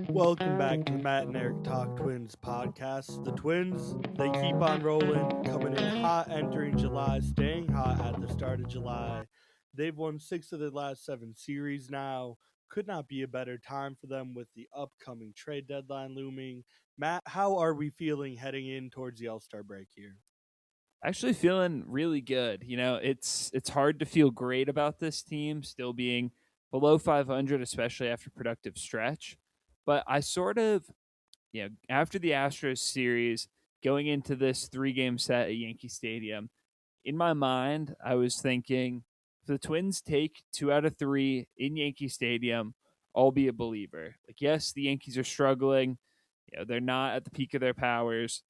Welcome back to the Matt and Eric Talk Twins podcast. The Twins, they keep on rolling, coming in hot, entering July, staying hot at the start of July. They've won 6 of their last 7 series now. Could not be a better time for them with the upcoming trade deadline looming. Matt, how are we feeling heading in towards the All-Star break here? Actually feeling really good. It's hard to feel great about this team still being below 500, especially after productive stretch. But I sort of, after the Astros series, going into this 3-game set at Yankee Stadium, in my mind, I was thinking if the Twins take 2 out of 3 in Yankee Stadium, I'll be a believer. Like, yes, the Yankees are struggling. They're not at the peak of their powers,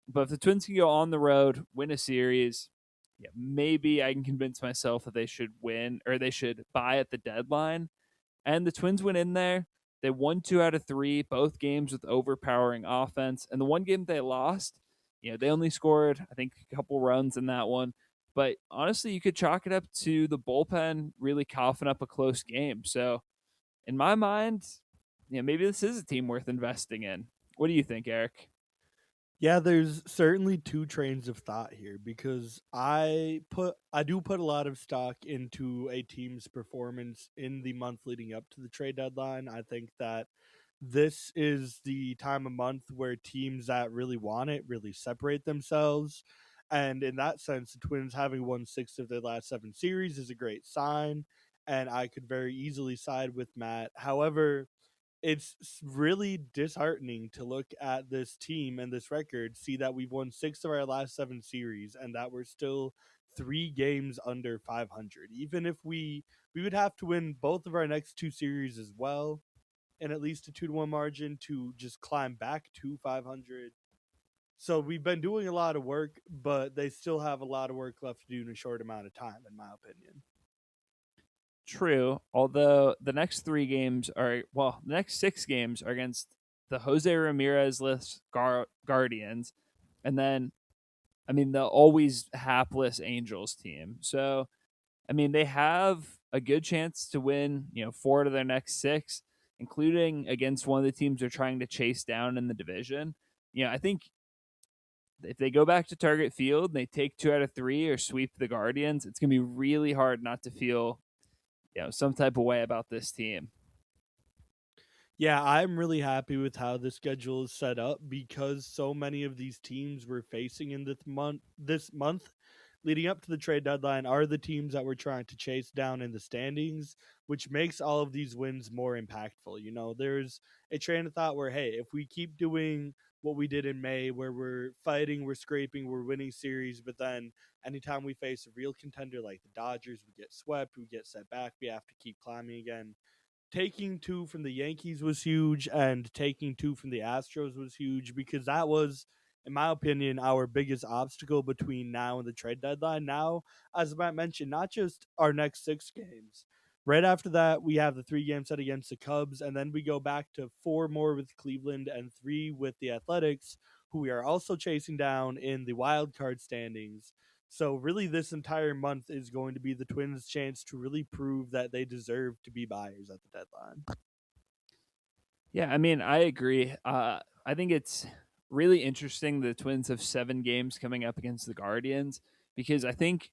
but if the Twins can go on the road, win a series, maybe I can convince myself that they should win or they should buy at the deadline. And the Twins went in there. They won 2 out of 3, both games with overpowering offense. And the one game they lost, they only scored, I think, a couple runs in that one. But honestly, you could chalk it up to the bullpen really coughing up a close game. So in my mind, maybe this is a team worth investing in. What do you think, Eric? Yeah, there's certainly two trains of thought here because I do put a lot of stock into a team's performance in the month leading up to the trade deadline. I think that this is the time of month where teams that really want it really separate themselves. And in that sense, the Twins having won 6 of their last 7 series is a great sign, and I could very easily side with Matt. However, it's really disheartening to look at this team and this record, see that we've won 6 of our last 7 series and that we're still 3 games under 500. Even if we would have to win both of our next 2 series as well, and at least a 2-1 margin to just climb back to 500. So we've been doing a lot of work, but they still have a lot of work left to do in a short amount of time, in my opinion. True, although the next 3 games are, well, the next 6 games are against the Jose Ramirez list Guardians, and then, the always hapless Angels team. So, they have a good chance to win, 4 of their next 6, including against one of the teams they're trying to chase down in the division. I think if they go back to Target Field and they take 2 out of 3 or sweep the Guardians, it's going to be really hard not to feel some type of way about this team. Yeah, I'm really happy with how the schedule is set up because so many of these teams we're facing in this month leading up to the trade deadline are the teams that we're trying to chase down in the standings, which makes all of these wins more impactful. There's a train of thought where, hey, if we keep doing what we did in May, where we're fighting, we're scraping, we're winning series, but then anytime we face a real contender like the Dodgers, we get swept, we get set back, we have to keep climbing again. Taking 2 from the Yankees was huge, and taking 2 from the Astros was huge because that was, in my opinion, our biggest obstacle between now and the trade deadline. Now, as Matt mentioned, not just our next 6 games. Right after that, we have the 3-game set against the Cubs, and then we go back to 4 more with Cleveland and 3 with the Athletics, who we are also chasing down in the wild card standings. So really, this entire month is going to be the Twins' chance to really prove that they deserve to be buyers at the deadline. Yeah, I agree. I think it's really interesting the Twins have 7 games coming up against the Guardians because I think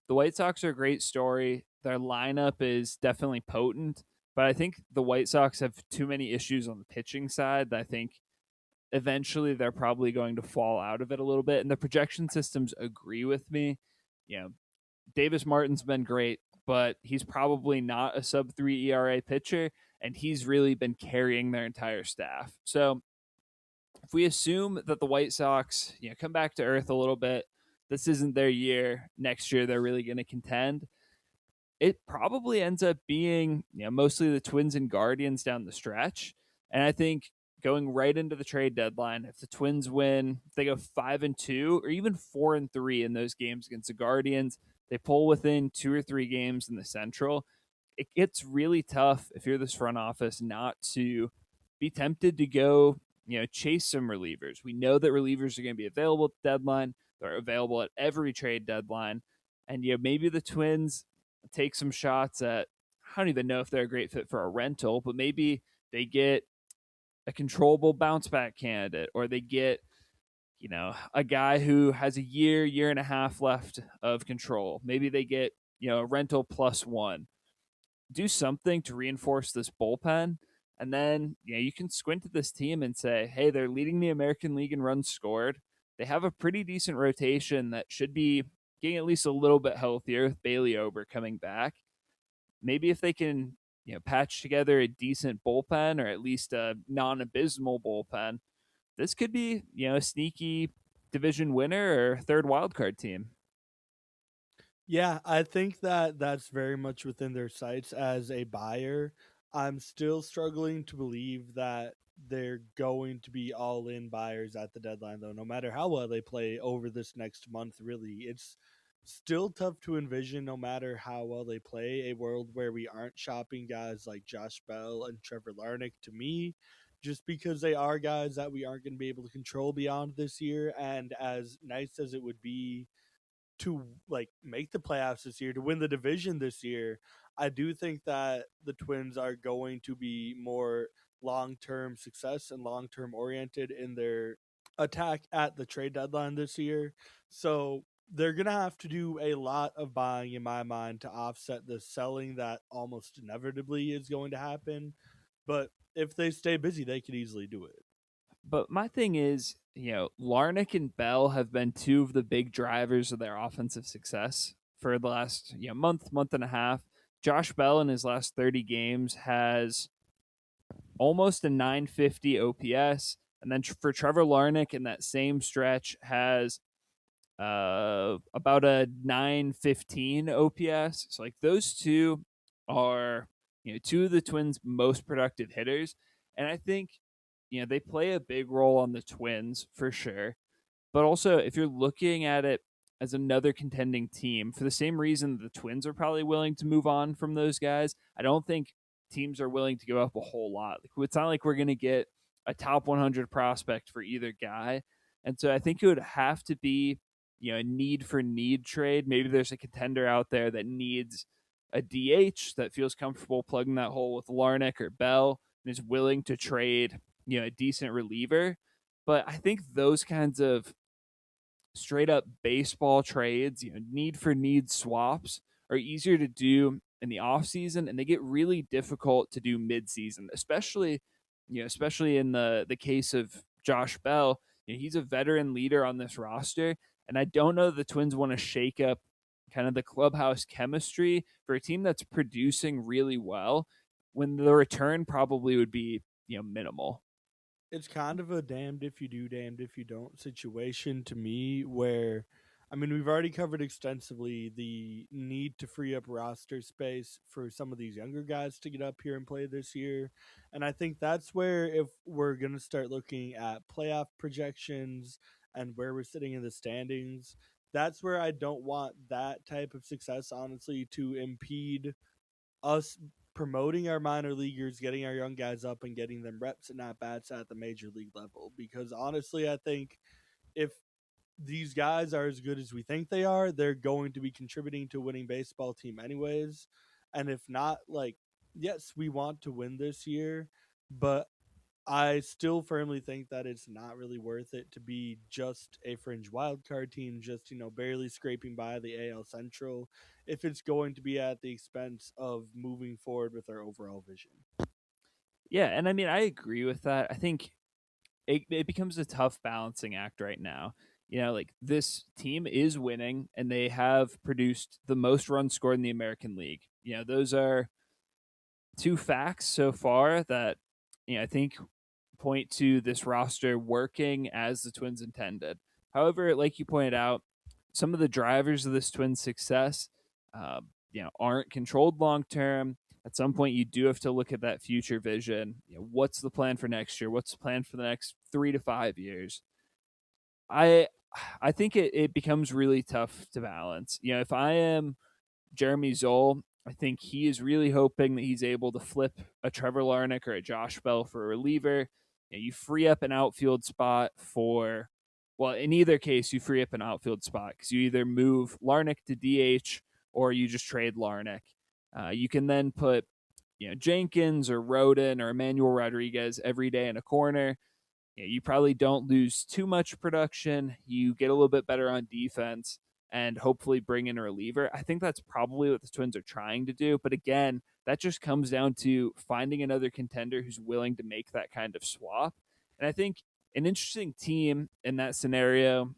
the White Sox are a great story. Their lineup is definitely potent, but I think the White Sox have too many issues on the pitching side that I think eventually they're probably going to fall out of it a little bit. And the projection systems agree with me. You know, Davis Martin's been great, but he's probably not a sub 3 ERA pitcher, and he's really been carrying their entire staff. So if we assume that the White Sox, come back to earth a little bit, this isn't their year. Next year they're really going to contend. It probably ends up being, mostly the Twins and Guardians down the stretch. And I think going right into the trade deadline, if the Twins win, if they go 5-2 or even 4-3 in those games against the Guardians, they pull within 2 or 3 games in the Central. It gets really tough if you're this front office not to be tempted to go, chase some relievers. We know that relievers are going to be available at the deadline. They're available at every trade deadline. And maybe the Twins take some shots at, I don't even know if they're a great fit for a rental, but maybe they get a controllable bounce back candidate, or they get, a guy who has a year and a half left of control. Maybe they get, a rental plus one. Do something to reinforce this bullpen. And then, you can squint at this team and say, hey, they're leading the American League in runs scored. They have a pretty decent rotation that should be getting at least a little bit healthier with Bailey Ober coming back. Maybe if they can, patch together a decent bullpen, or at least a non-abysmal bullpen, this could be, a sneaky division winner or third wildcard team. Yeah, I think that that's very much within their sights as a buyer. I'm still struggling to believe that they're going to be all in buyers at the deadline, though, no matter how well they play over this next month, really. It's still tough to envision, no matter how well they play, a world where we aren't shopping guys like Josh Bell and Trevor Larnach to me, just because they are guys that we aren't going to be able to control beyond this year. And as nice as it would be to like make the playoffs this year, to win the division this year, I do think that the Twins are going to be more long-term success and long-term oriented in their attack at the trade deadline this year. So they're going to have to do a lot of buying in my mind to offset the selling that almost inevitably is going to happen. But if they stay busy, they could easily do it. But my thing is, Larnick and Bell have been two of the big drivers of their offensive success for the last month and a half. Josh Bell in his last 30 games has almost a 950 OPS, and then for Trevor Larnick in that same stretch has about a 915 OPS. So like those two are two of the Twins' most productive hitters, and I think they play a big role on the Twins for sure. But also, if you're looking at it as another contending team, for the same reason the Twins are probably willing to move on from those guys, I don't think teams are willing to give up a whole lot. Like, it's not like we're going to get a top 100 prospect for either guy. And so I think it would have to be, a need for need trade. Maybe there's a contender out there that needs a DH that feels comfortable plugging that hole with Larnick or Bell and is willing to trade, a decent reliever. But I think those kinds of straight up baseball trades, need for need swaps are easier to do in the off season, and they get really difficult to do mid season, especially in the case of Josh Bell. He's a veteran leader on this roster, and I don't know the Twins want to shake up kind of the clubhouse chemistry for a team that's producing really well when the return probably would be minimal. It's kind of a damned if you do, damned if you don't situation to me, where I mean, we've already covered extensively the need to free up roster space for some of these younger guys to get up here and play this year. And I think that's where, if we're going to start looking at playoff projections and where we're sitting in the standings, that's where I don't want that type of success, honestly, to impede us promoting our minor leaguers, getting our young guys up and getting them reps and at bats at the major league level. Because honestly, I think if these guys are as good as we think they are, they're going to be contributing to a winning baseball team anyways. And if not, like, yes, we want to win this year, but I still firmly think that it's not really worth it to be just a fringe wildcard team, just, barely scraping by the AL Central, if it's going to be at the expense of moving forward with our overall vision. Yeah, and I mean I agree with that. I think it becomes a tough balancing act right now. Like this team is winning and they have produced the most runs scored in the American League. Those are two facts so far that I think point to this roster working as the Twins intended. However, like you pointed out, some of the drivers of this Twins success, aren't controlled long term. At some point, you do have to look at that future vision. What's the plan for next year? What's the plan for the next 3 to 5 years? I I think it becomes really tough to balance. If I am Jeremy Zoll, I think he is really hoping that he's able to flip a Trevor Larnach or a Josh Bell for a reliever. You free up an outfield spot for, well, in either case, you free up an outfield spot because you either move Larnach to DH or you just trade Larnach. You can then put Jenkins or Rodon or Emmanuel Rodriguez every day in a corner, you probably don't lose too much production. You get a little bit better on defense and hopefully bring in a reliever. I think that's probably what the Twins are trying to do. But again, that just comes down to finding another contender who's willing to make that kind of swap. And I think an interesting team in that scenario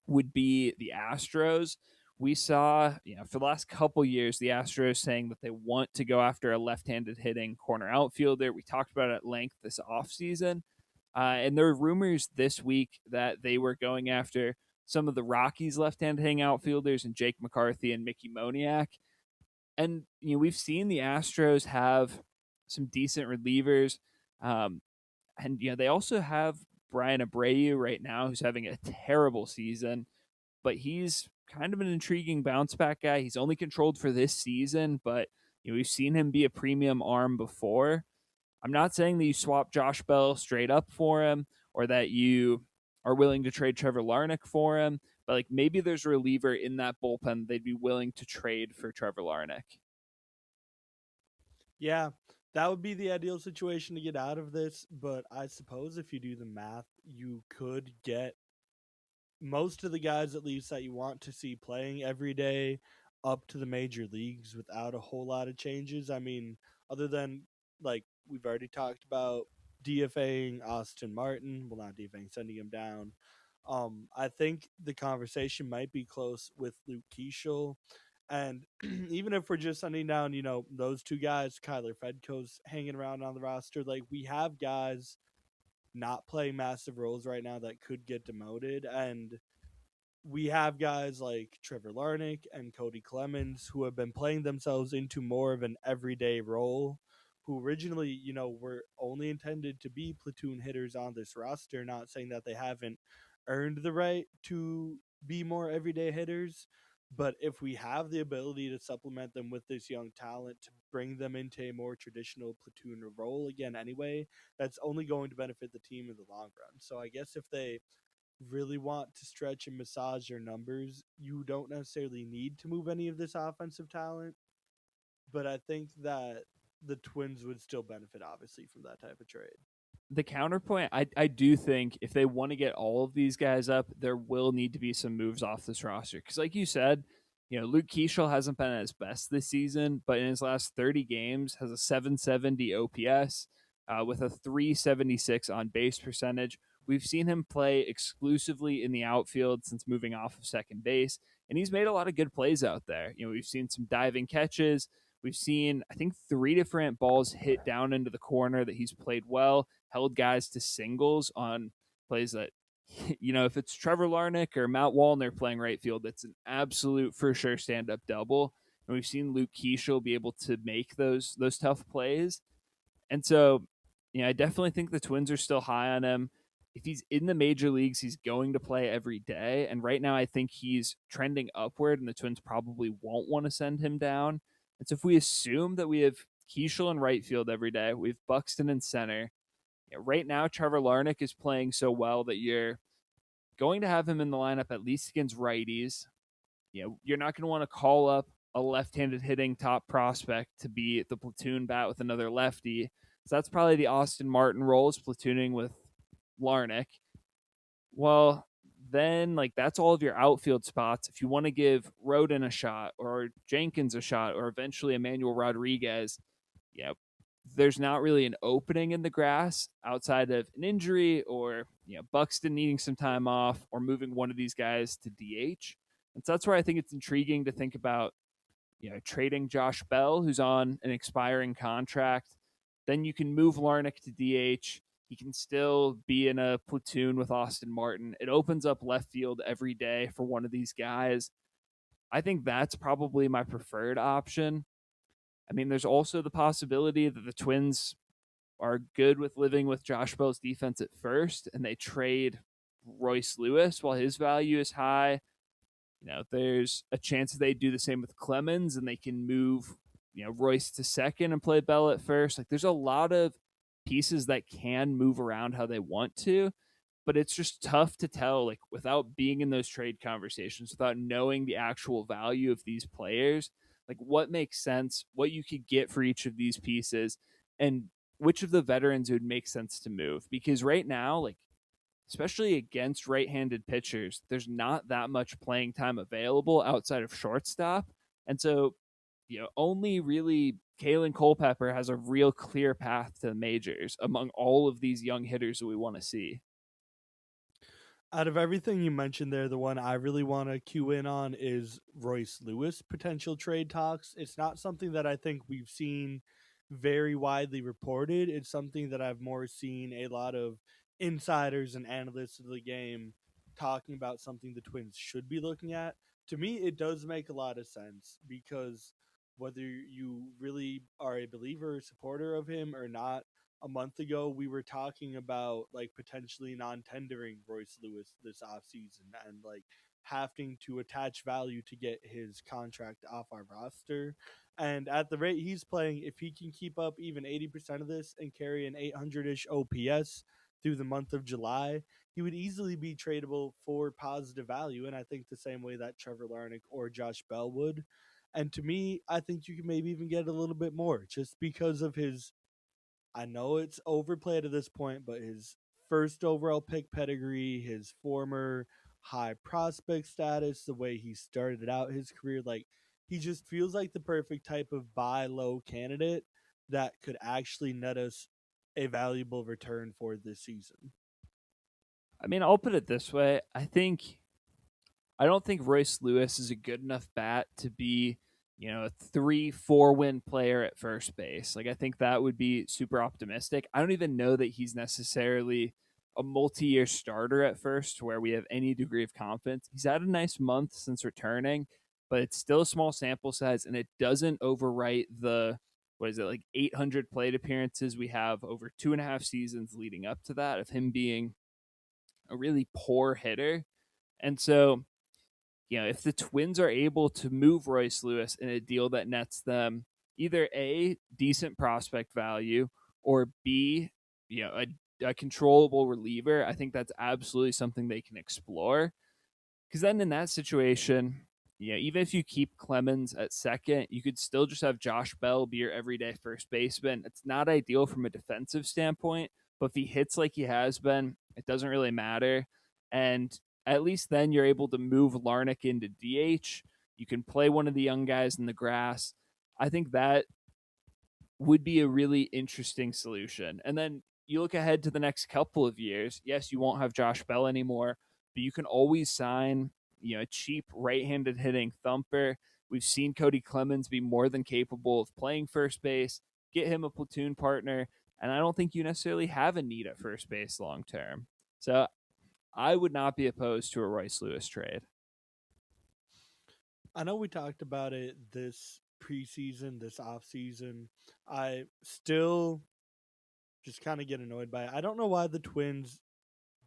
would be the Astros. We saw, for the last couple years, the Astros saying that they want to go after a left-handed hitting corner outfielder. We talked about it at length this offseason. And there were rumors this week that they were going after some of the Rockies left-handed hitting outfielders and Jake McCarthy and Mickey Moniak. And we've seen the Astros have some decent relievers, and they also have Brian Abreu right now, who's having a terrible season, but he's kind of an intriguing bounce back guy. He's only controlled for this season, but we've seen him be a premium arm before. I'm not saying that you swap Josh Bell straight up for him or that you are willing to trade Trevor Larnach for him, but like maybe there's a reliever in that bullpen they'd be willing to trade for Trevor Larnach. Yeah, that would be the ideal situation to get out of this, but I suppose if you do the math, you could get most of the guys at least that you want to see playing every day up to the major leagues without a whole lot of changes. I mean, other than like we've already talked about DFAing Austin Martin, well not DFAing, sending him down. I think the conversation might be close with Luke Keeschel. And even if we're just sending down, those two guys, Kyler Fedko's hanging around on the roster, like we have guys not playing massive roles right now that could get demoted. And we have guys like Trevor Larnach and Cody Clemens who have been playing themselves into more of an everyday role, who originally, were only intended to be platoon hitters on this roster, not saying that they haven't earned the right to be more everyday hitters. But if we have the ability to supplement them with this young talent to bring them into a more traditional platoon role again anyway, that's only going to benefit the team in the long run. So I guess if they really want to stretch and massage their numbers, you don't necessarily need to move any of this offensive talent. But I think that the Twins would still benefit, obviously, from that type of trade. The counterpoint, I do think if they want to get all of these guys up, there will need to be some moves off this roster. Because, like you said, Luke Keeschel hasn't been at his best this season, but in his last 30 games has a 770 OPS with a 376 on base percentage. We've seen him play exclusively in the outfield since moving off of second base, and he's made a lot of good plays out there. We've seen some diving catches. We've seen, I think, 3 different balls hit down into the corner that he's played well, held guys to singles on plays that, if it's Trevor Larnach or Matt Wallner playing right field, that's an absolute for sure stand up double. And we've seen Luke Keeschel be able to make those tough plays. And so, I definitely think the Twins are still high on him. If he's in the major leagues, he's going to play every day. And right now, I think he's trending upward, and the Twins probably won't want to send him down. And so, if we assume that we have Keeschel in right field every day, we have Buxton in center. Right now, Trevor Larnach is playing so well that you're going to have him in the lineup at least against righties. You're not going to want to call up a left-handed hitting top prospect to be the platoon bat with another lefty. So that's probably the Austin Martin role, is platooning with Larnach. Well, then that's all of your outfield spots. If you want to give Rodon a shot or Jenkins a shot or eventually Emmanuel Rodriguez, there's not really an opening in the grass outside of an injury or Buxton needing some time off or moving one of these guys to DH. And so that's where I think it's intriguing to think about trading Josh Bell, who's on an expiring contract. Then you can move Larnach to DH. He can still be in a platoon with Austin Martin. It opens up left field every day for one of these guys. I think that's probably my preferred option. I mean, there's also the possibility that the Twins are good with living with Josh Bell's defense at first, and they trade Royce Lewis while his value is high. There's a chance that they do the same with Clemens, and they can move, Royce to second and play Bell at first. There's a lot of pieces that can move around how they want to, but it's just tough to tell, without being in those trade conversations, without knowing the actual value of these players. like what makes sense, what you could get for each of these pieces, and which of the veterans it would make sense to move. Because right now, like especially against right-handed pitchers, there's not that much playing time available outside of shortstop. And so, only really Kalen Culpepper has a real clear path to the majors among all of these young hitters that we want to see. Out of everything you mentioned there, the one I really want to cue in on is Royce Lewis potential trade talks. It's not something that I think we've seen very widely reported. It's something that I've more seen a lot of insiders and analysts of the game talking about, something the Twins should be looking at. To me, it does make a lot of sense because whether you really are a believer or supporter of him or not, a month ago we were talking about like potentially non-tendering Royce Lewis this offseason and like having to attach value to get his contract off our roster. And at the rate he's playing, if he can keep up even 80% of this and carry an 800-ish OPS through the month of July, he would easily be tradable for positive value. And I think the same way that Trevor Larnach or Josh Bell would. And to me, I think you can maybe even get a little bit more just because of his, I know it's overplayed at this point, but his first overall pick pedigree, his former high prospect status, the way he started out his career, like he just feels like the perfect type of buy low candidate that could actually net us a valuable return for this season. I mean, I'll put it this way. I don't think Royce Lewis is a good enough bat to be, a 3-4 win player at first base. Like, I think that would be super optimistic. I don't even know that he's necessarily a multi year starter at first where we have any degree of confidence. He's had a nice month since returning, but it's still a small sample size and it doesn't overwrite the, what is it, like 800 plate appearances we have over 2.5 seasons leading up to that of him being a really poor hitter. And so, if the Twins are able to move Royce Lewis in a deal that nets them either A, decent prospect value, or B, a controllable reliever, I think that's absolutely something they can explore. Because then in that situation, even if you keep Clemens at second, you could still just have Josh Bell be your everyday first baseman. It's not ideal from a defensive standpoint, but if he hits like he has been, it doesn't really matter. And at least then you're able to move Larnach into DH. You can play one of the young guys in the grass. I think that would be a really interesting solution. And then you look ahead to the next couple of years. Yes, you won't have Josh Bell anymore, but you can always sign, a cheap right-handed hitting thumper. We've seen Cody Clemens be more than capable of playing first base. Get him a platoon partner, and I don't think you necessarily have a need at first base long term. So I would not be opposed to a Royce Lewis trade. I know we talked about it this preseason, this offseason. I still just kind of get annoyed by it. I don't know why the Twins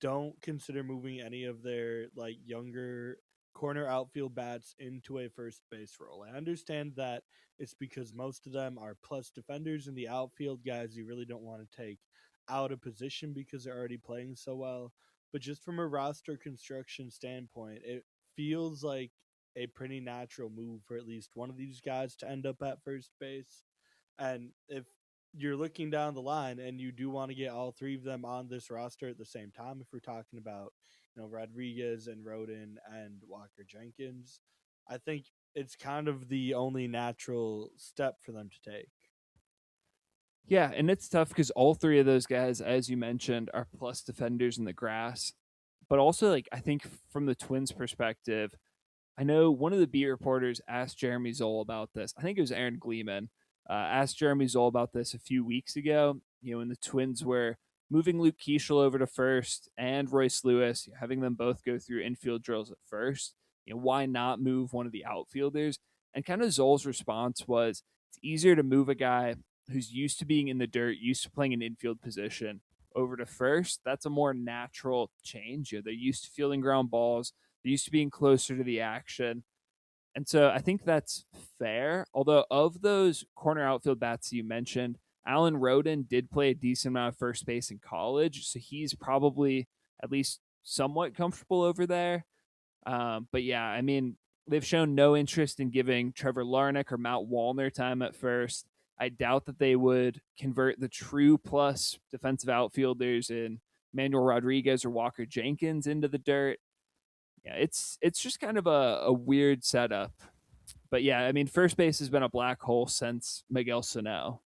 don't consider moving any of their like younger corner outfield bats into a first base role. I understand that it's because most of them are plus defenders in the outfield, guys you really don't want to take out of position because they're already playing so well. But just from a roster construction standpoint, it feels like a pretty natural move for at least one of these guys to end up at first base. And if you're looking down the line and you do want to get all three of them on this roster at the same time, if we're talking about, Rodriguez and Rodon and Walker Jenkins, I think it's kind of the only natural step for them to take. Yeah, and it's tough because all three of those guys, as you mentioned, are plus defenders in the grass. But also, like, I think from the Twins' perspective, I know one of the beat reporters asked Jeremy Zoll about this. I think it was Aaron Gleeman. Asked Jeremy Zoll about this a few weeks ago. When the Twins were moving Luke Keeschel over to first and Royce Lewis, having them both go through infield drills at first. Why not move one of the outfielders? And kind of Zoll's response was, it's easier to move a guy who's used to being in the dirt, used to playing an infield position, over to first. That's a more natural change. They're used to fielding ground balls. They're used to being closer to the action. And so I think that's fair. Although, of those corner outfield bats you mentioned, Alan Rodon did play a decent amount of first base in college. So he's probably at least somewhat comfortable over there. But yeah, I mean, they've shown no interest in giving Trevor Larnach or Matt Wallner time at first. I doubt that they would convert the true plus defensive outfielders in Manuel Rodriguez or Walker Jenkins into the dirt. Yeah, it's just kind of a weird setup. But yeah, I mean, first base has been a black hole since Miguel Sano.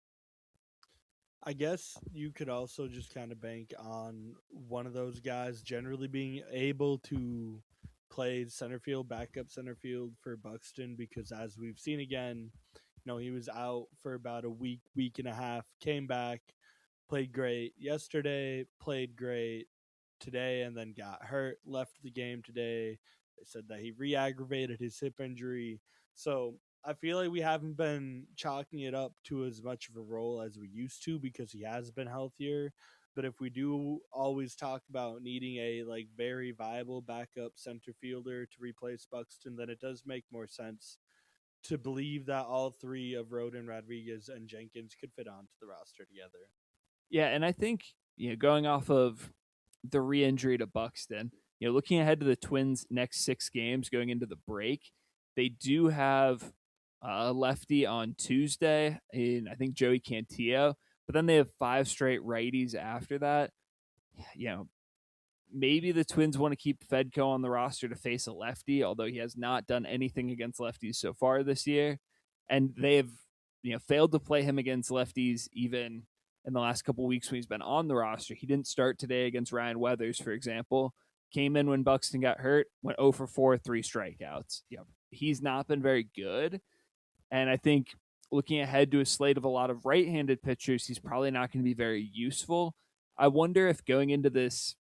I guess you could also just kind of bank on one of those guys generally being able to play center field, backup center field for Buxton, because as we've seen again, he was out for about a week, week and a half, came back, played great yesterday, played great today, and then got hurt, left the game today. They said that he re aggravated his hip injury. So I feel like we haven't been chalking it up to as much of a role as we used to because he has been healthier. But if we do always talk about needing a like very viable backup center fielder to replace Buxton, then it does make more sense to believe that all three of Rodon, Rodriguez, and Jenkins could fit onto the roster together. Yeah, and I think going off of the re-injury to Buxton, looking ahead to the Twins' next 6 games going into the break, they do have a lefty on Tuesday in I think Joey Cantillo, but then they have 5 straight righties after that. You know, maybe the Twins want to keep Fedko on the roster to face a lefty, although he has not done anything against lefties so far this year, and they've failed to play him against lefties even in the last couple of weeks when he's been on the roster. He didn't start today against Ryan Weathers, for example. Came in when Buxton got hurt, went 0 for 4, 3 strikeouts. He's not been very good, and I think looking ahead to a slate of a lot of right-handed pitchers, he's probably not going to be very useful. I wonder if going into this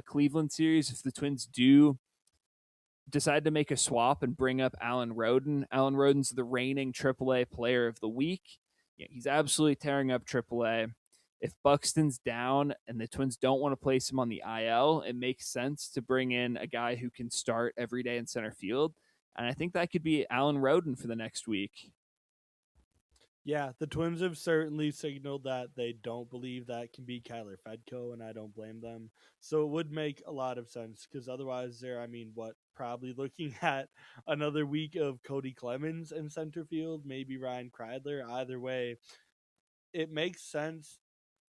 Cleveland series, if the Twins do decide to make a swap and bring up Alan Roden. Alan Roden's the reigning AAA Player of the Week. He's absolutely tearing up AAA. If Buxton's down and the Twins don't want to place him on the IL, it makes sense to bring in a guy who can start every day in center field. And I think that could be Alan Roden for the next week. Yeah, the Twins have certainly signaled that they don't believe that can be Kyler Fedko, and I don't blame them. So it would make a lot of sense because otherwise, probably looking at another week of Cody Clemens in center field, maybe Ryan Kreidler. Either way, it makes sense.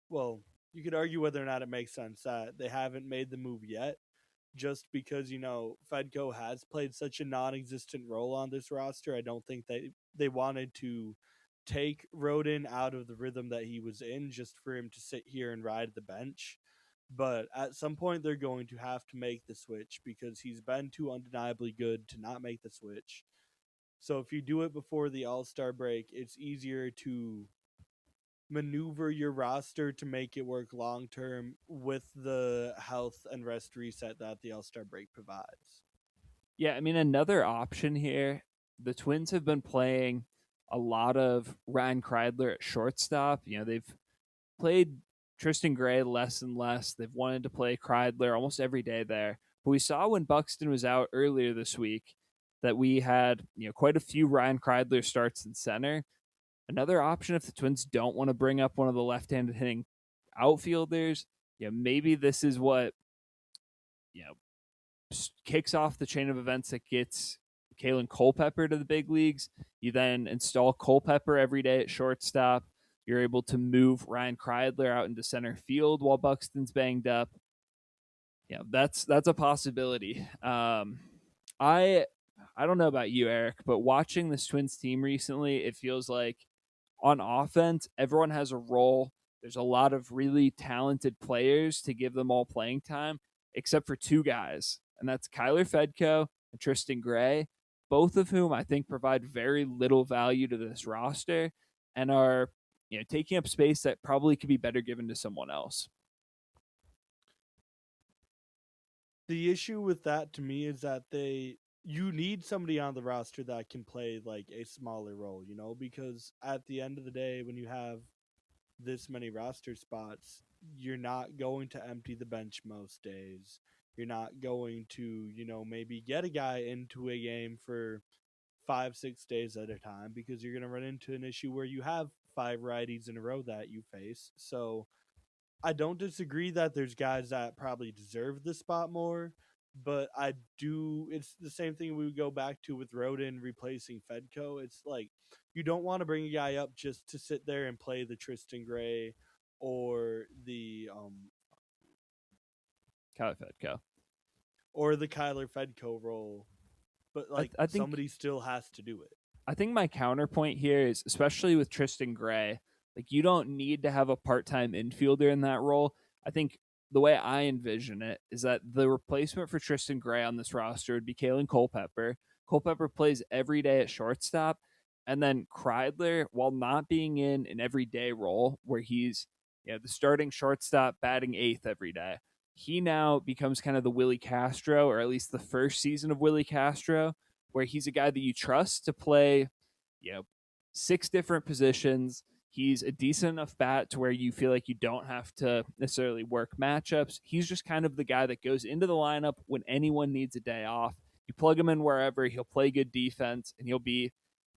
Well, you could argue whether or not it makes sense that they haven't made the move yet, just because Fedko has played such a non-existent role on this roster. I don't think they wanted to take Roden out of the rhythm that he was in just for him to sit here and ride the bench. But at some point, they're going to have to make the switch because he's been too undeniably good to not make the switch. So if you do it before the All Star break, it's easier to maneuver your roster to make it work long term with the health and rest reset that the All Star break provides. Yeah, I mean, another option here, the Twins have been playing a lot of Ryan Kreidler at shortstop. They've played Tristan Gray less and less. They've wanted to play Kreidler almost every day there. But we saw when Buxton was out earlier this week that we had quite a few Ryan Kreidler starts in center. Another option if the Twins don't want to bring up one of the left-handed hitting outfielders, maybe this is what you know kicks off the chain of events that gets Kalen Culpepper to the big leagues. You then install Culpepper every day at shortstop. You're able to move Ryan Kreidler out into center field while Buxton's banged up. That's a possibility. I don't know about you, Eric, but watching this Twins team recently, it feels like on offense, everyone has a role. There's a lot of really talented players to give them all playing time, except for 2 guys, and that's Kyler Fedko and Tristan Gray, both of whom I think provide very little value to this roster and are taking up space that probably could be better given to someone else. The issue with that to me is that you need somebody on the roster that can play like a smaller role, because at the end of the day, when you have this many roster spots, you're not going to empty the bench most days. You're not going to, maybe get a guy into a game for 5, 6 days at a time because you're going to run into an issue where you have 5 righties in a row that you face. So I don't disagree that there's guys that probably deserve the spot more, But I do. It's the same thing we would go back to with Rodin replacing Fedco. It's like you don't want to bring a guy up just to sit there and play the Tristan Gray or Kyle Fedko. the Kyler Fedco role, but I, like I think somebody still has to do it. I think my counterpoint here is, especially with Tristan Gray, like you don't need to have a part-time infielder in that role. I think the way I envision it is that the replacement for Tristan Gray on this roster would be Kalen Culpepper. Culpepper plays every day at shortstop, and then Kreidler, while not being in an everyday role where he's the starting shortstop batting eighth every day, he now becomes kind of the Willie Castro, or at least the first season of Willie Castro, where he's a guy that you trust to play, you know, six different positions. He's a decent enough bat to where you feel like you don't have to necessarily work matchups. He's just kind of the guy that goes into the lineup when anyone needs a day off. You plug him in wherever, he'll play good defense, and he'll be,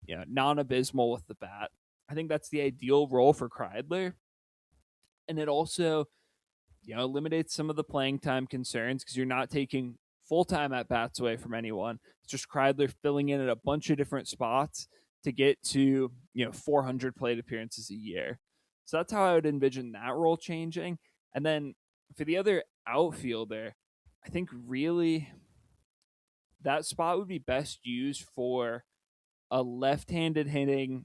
non-abysmal with the bat. I think that's the ideal role for Kreidler. And it also, eliminates some of the playing time concerns because you're not taking full time at bats away from anyone. It's just Kreidler filling in at a bunch of different spots to get to 400 plate appearances a year. So that's how I would envision that role changing. And then for the other outfielder, I think really that spot would be best used for a left-handed hitting,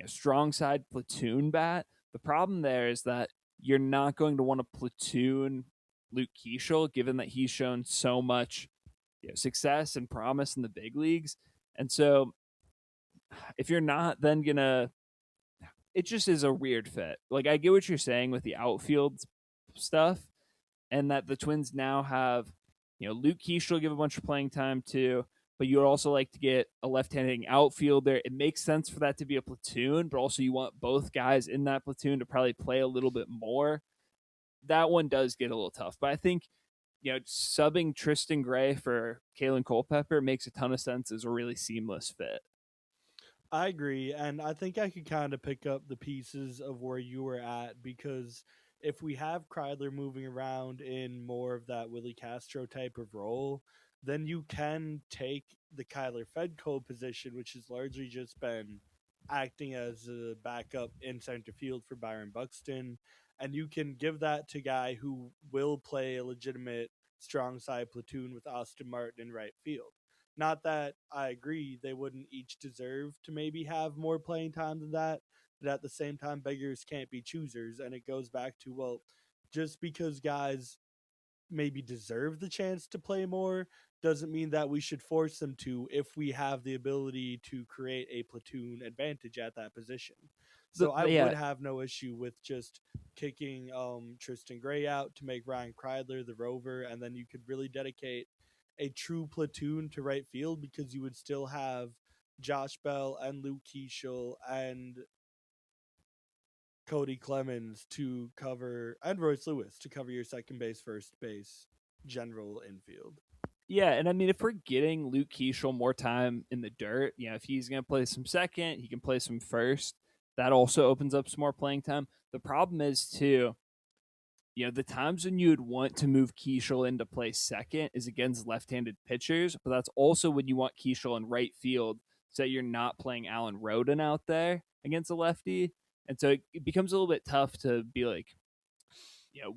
strong side platoon bat. The problem there is that you're not going to want to platoon Luke Keeschel, given that he's shown so much success and promise in the big leagues. And so if you're not then gonna, it just is a weird fit. Like I get what you're saying with the outfield stuff, and that the Twins now have, Luke Keeschel give a bunch of playing time to, but you would also like to get a left-handed outfielder. It makes sense for that to be a platoon, but also you want both guys in that platoon to probably play a little bit more. That one does get a little tough, but I think subbing Tristan Gray for Kalen Culpepper makes a ton of sense as a really seamless fit. I agree, and I think I could kind of pick up the pieces of where you were at because if we have Kreidler moving around in more of that Willie Castro type of role, then you can take the Kyler Fedco position, which has largely just been acting as a backup in center field for Byron Buxton, and you can give that to a guy who will play a legitimate strong side platoon with Austin Martin in right field. Not that I agree they wouldn't each deserve to maybe have more playing time than that, but at the same time, beggars can't be choosers. And it goes back to, well, just because guys maybe deserve the chance to play more doesn't mean that we should force them to if we have the ability to create a platoon advantage at that position. So I Yeah, would have no issue with just kicking Tristan Gray out to make Ryan Kreidler the rover, and then you could really dedicate a true platoon to right field because you would still have Josh Bell and Luke Keeschel and Cody Clemens to cover, and Royce Lewis to cover your second base, first base, general infield. yeah, and I mean, if we're getting Luke Keeschel more time in the dirt, if he's going to play some second, he can play some first. That also opens up some more playing time. The problem is too, the times when you would want to move Keeschel into play second is against left-handed pitchers, but that's also when you want Keeschel in right field, so you're not playing Alan Rodin out there against a lefty, and so it becomes a little bit tough to be like,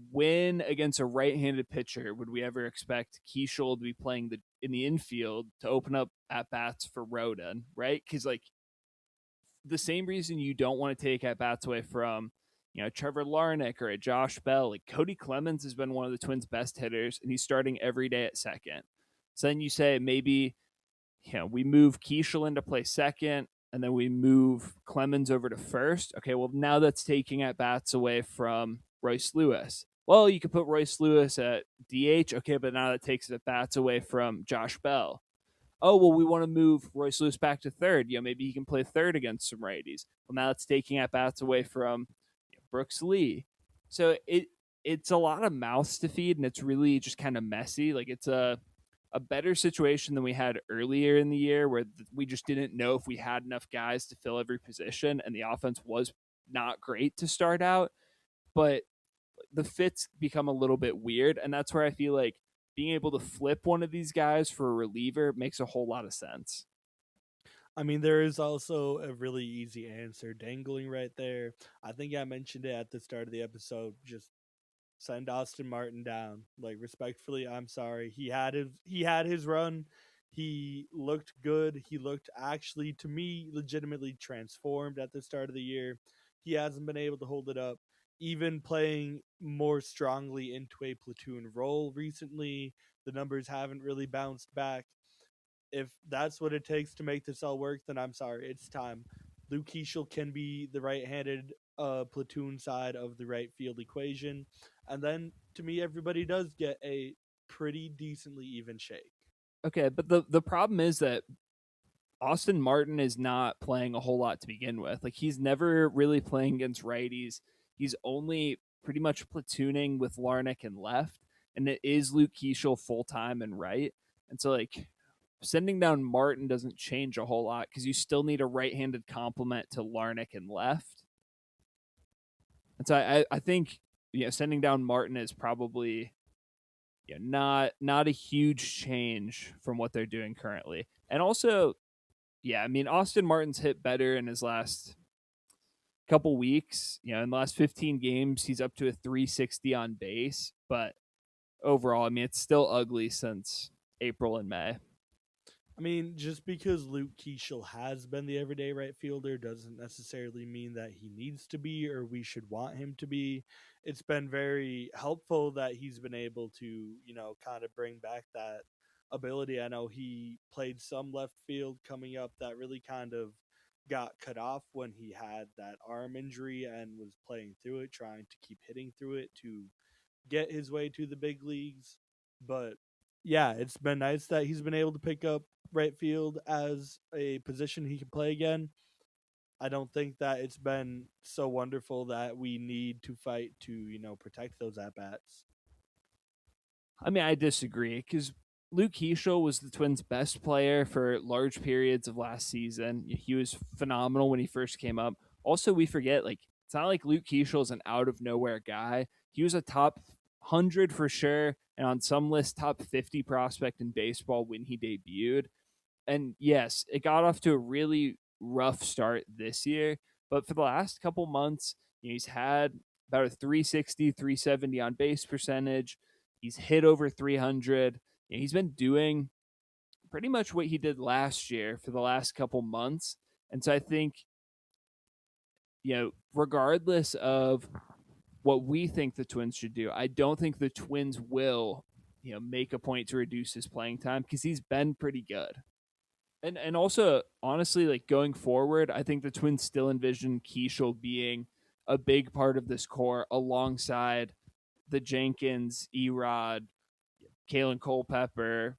when against a right-handed pitcher would we ever expect Keeschel to be playing in the infield to open up at bats for Rodin, right? Because like the same reason you don't want to take at bats away from Trevor Larnach or a Josh Bell, like Cody Clemens has been one of the Twins' best hitters, and he's starting every day at second. So then you say maybe we move Keeschel into play second, and then we move Clemens over to first. Okay, well now that's taking at bats away from Royce Lewis. Well, you could put Royce Lewis at DH, okay, but now that takes at bats away from Josh Bell. Oh, well, we want to move Royce Lewis back to third. Maybe he can play third against some righties. Well, now it's taking at bats away from Brooks Lee. So it's a lot of mouths to feed, and it's really just kind of messy. Like it's a better situation than we had earlier in the year, where we just didn't know if we had enough guys to fill every position, and the offense was not great to start out. But the fits become a little bit weird, and that's where I feel like being able to flip one of these guys for a reliever makes a whole lot of sense. I mean, there is also a really easy answer dangling right there. I think I mentioned it at the start of the episode. Just send Austin Martin down. Like respectfully, I'm sorry. He had his run. He looked good. He looked actually to me legitimately transformed at the start of the year. He hasn't been able to hold it up. Even playing more strongly into a platoon role recently, the numbers haven't really bounced back. If that's what it takes to make this all work, then I'm sorry, it's time. Luke Keeschel can be the right-handed platoon side of the right field equation, and then to me, everybody does get a pretty decently even shake. Okay, but the problem is that Austin Martin is not playing a whole lot to begin with. Like he's never really playing against righties. He's only pretty much platooning with Larnick and left, and it is Luke Keeschel full time and right. And so like sending down Martin doesn't change a whole lot because you still need a right-handed complement to Larnick and left. And so I think sending down Martin is probably not a huge change from what they're doing currently. And also, yeah, I mean Austin Martin's hit better in his last couple weeks. In the last 15 games, he's up to a 360 on base, but overall, I mean it's still ugly since April and May. I mean, just because Luke Keeschel has been the everyday right fielder doesn't necessarily mean that he needs to be or we should want him to be. It's been very helpful that he's been able to, kind of bring back that ability. I know he played some left field coming up that really kind of got cut off when he had that arm injury and was playing through it, trying to keep hitting through it to get his way to the big leagues. But yeah, it's been nice that he's been able to pick up right field as a position he can play again. I don't think that it's been so wonderful that we need to fight to, protect those at bats. I mean, I disagree because Luke Keeschel was the Twins' best player for large periods of last season. He was phenomenal when he first came up. Also, we forget like it's not like Luke Keeschel is an out of nowhere guy. He was a top 100 for sure, and on some lists, top 50 prospect in baseball when he debuted. And yes, it got off to a really rough start this year, but for the last couple months, he's had about a 360, 370 on base percentage. He's hit over 300. He's been doing pretty much what he did last year for the last couple months. And so I think, regardless of what we think the Twins should do, I don't think the Twins will, make a point to reduce his playing time because he's been pretty good. And also, honestly, like going forward, I think the Twins still envision Keeschel being a big part of this core alongside the Jenkins, Erod, Kalen Culpepper.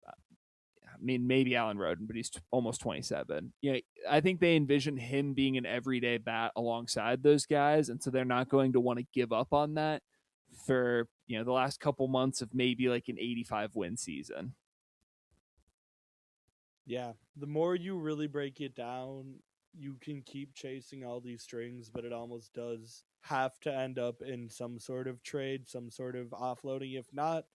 I mean, maybe Alan Roden, but he's almost 27. I think they envision him being an everyday bat alongside those guys, and so they're not going to want to give up on that for the last couple months of maybe like an 85 win season. Yeah, the more you really break it down, you can keep chasing all these strings, but it almost does have to end up in some sort of trade, some sort of offloading. If not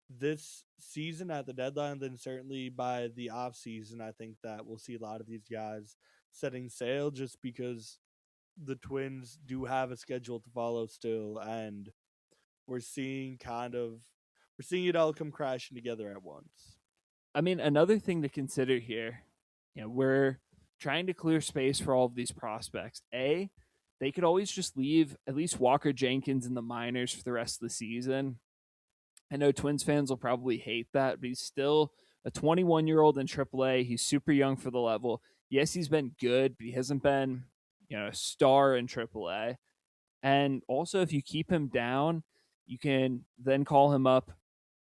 this season at the deadline, then certainly by the off season, I think that we'll see a lot of these guys setting sail just because the Twins do have a schedule to follow still, and we're seeing we're seeing it all come crashing together at once. I mean, another thing to consider here, we're trying to clear space for all of these prospects. They could always just leave at least Walker Jenkins in the minors for the rest of the season. I know Twins fans will probably hate that, but he's still a 21-year-old in AAA. He's super young for the level. Yes, he's been good, but he hasn't been, a star in AAA. And also, if you keep him down, you can then call him up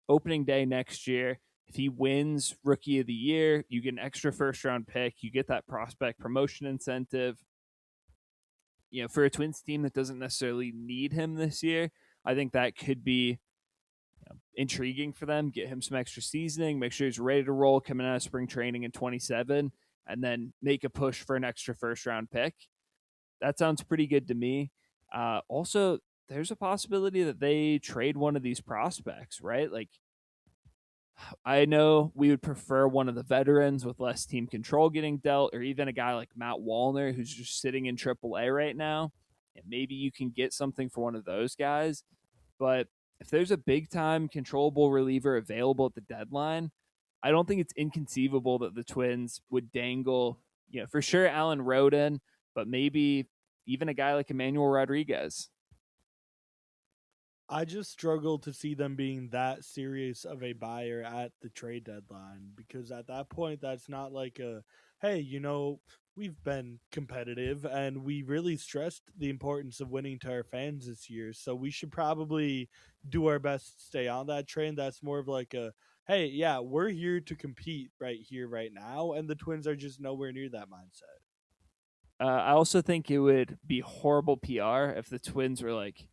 opening day next year. If he wins Rookie of the Year, you get an extra first round pick. You get that prospect promotion incentive. For a Twins team that doesn't necessarily need him this year, I think that could be intriguing for them. Get him some extra seasoning, make sure he's ready to roll coming out of spring training in 27, and then make a push for an extra first round pick. That sounds pretty good to me. Also, there's a possibility that they trade one of these prospects, right? Like I know we would prefer one of the veterans with less team control getting dealt, or even a guy like Matt Wallner who's just sitting in AAA right now. And maybe you can get something for one of those guys. But if there's a big time controllable reliever available at the deadline, I don't think it's inconceivable that the Twins would dangle, for sure Alan Roden, but maybe even a guy like Emmanuel Rodriguez. I just struggle to see them being that serious of a buyer at the trade deadline because at that point, that's not like a, hey, we've been competitive and we really stressed the importance of winning to our fans this year. So we should probably do our best to stay on that train. That's more of like a, hey, yeah, we're here to compete right here, right now. And the Twins are just nowhere near that mindset. I also think it would be horrible PR if the Twins were like,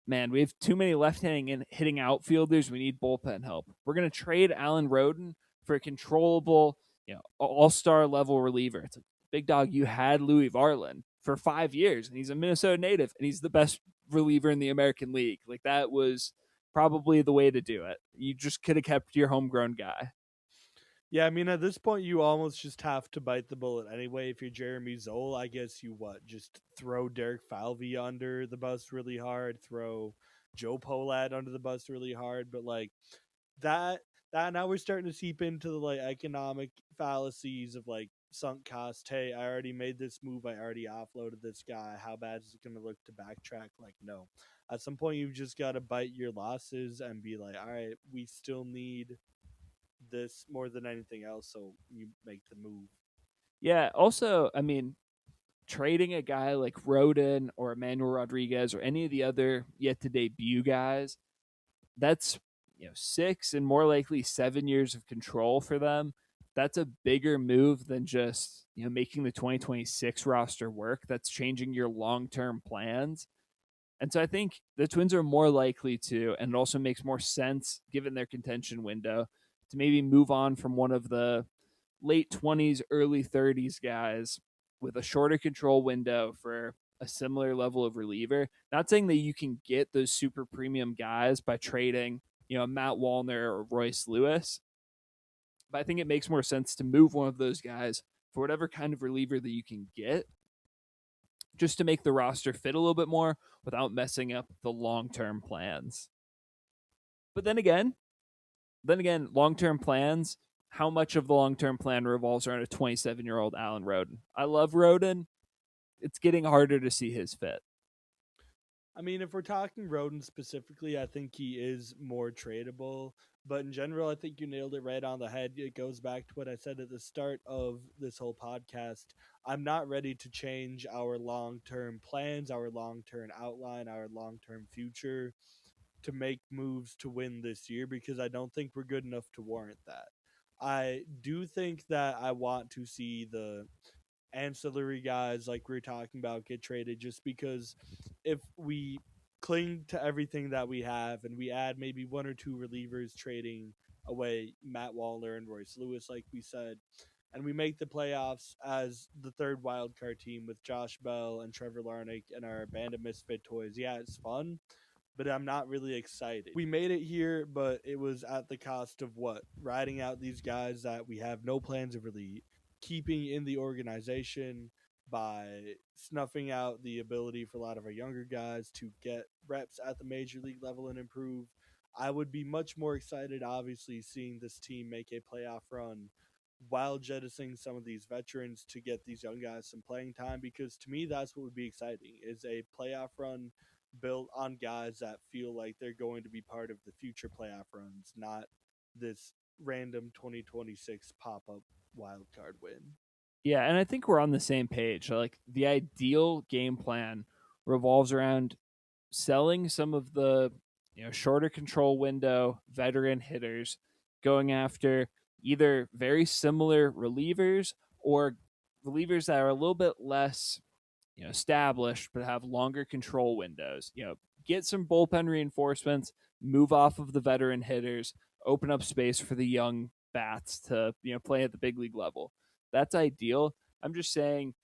man, we have too many left-handing and hitting outfielders. We need bullpen help. We're going to trade Alan Roden for a controllable, all-star level reliever. It's a big dog. You had Louis Varland for 5 years, and he's a Minnesota native, and he's the best reliever in the American League. Like that was probably the way to do it. You just could have kept your homegrown guy. Yeah, I mean, at this point, you almost just have to bite the bullet anyway. If you're Jeremy Zoll, I guess you just throw Derek Falvey under the bus really hard, throw Joe Polat under the bus really hard, but like that, that now we're starting to seep into the like economic fallacies of like sunk cost. Hey, I already made this move. I already offloaded this guy. How bad is it going to look to backtrack? Like, no. At some point, you've just got to bite your losses and be like, all right, we still need this more than anything else, so you make the move. Yeah. Also, I mean, trading a guy like Roden or Emmanuel Rodriguez or any of the other yet to debut guys, that's 6 and more likely 7 years of control for them. That's a bigger move than just making the 2026 roster work. That's changing your long term plans. And so I think the Twins are more likely to, and it also makes more sense given their contention window, to maybe move on from one of the late 20s, early 30s guys with a shorter control window for a similar level of reliever. Not saying that you can get those super premium guys by trading, Matt Wallner or Royce Lewis, but I think it makes more sense to move one of those guys for whatever kind of reliever that you can get, just to make the roster fit a little bit more without messing up the long term plans. But then again, long term plans, how much of the long term plan revolves around a 27-year-old Alan Roden? I love Roden. It's getting harder to see his fit. I mean, if we're talking Roden specifically, I think he is more tradable. But in general, I think you nailed it right on the head. It goes back to what I said at the start of this whole podcast. I'm not ready to change our long term plans, our long term outline, our long term future to make moves to win this year because I don't think we're good enough to warrant that. I do think that I want to see the ancillary guys like we are talking about get traded just because if we cling to everything that we have and we add maybe one or two relievers trading away Matt Wallner and Royce Lewis, like we said, and we make the playoffs as the third wildcard team with Josh Bell and Trevor Larnach and our band of misfit toys. Yeah, it's fun, but I'm not really excited. We made it here, but it was at the cost of what? Riding out these guys that we have no plans of really keeping in the organization by snuffing out the ability for a lot of our younger guys to get reps at the major league level and improve. I would be much more excited, obviously, seeing this team make a playoff run while jettisoning some of these veterans to get these young guys some playing time because to me that's what would be exciting is a playoff run built on guys that feel like they're going to be part of the future playoff runs, not this random 2026 pop-up wild card win. Yeah, and I think we're on the same page. Like the ideal game plan revolves around selling some of the shorter control window veteran hitters, going after either very similar relievers or relievers that are a little bit less established but have longer control windows. Get some bullpen reinforcements, move off of the veteran hitters, open up space for the young bats to play at the big league level. That's ideal. I'm just saying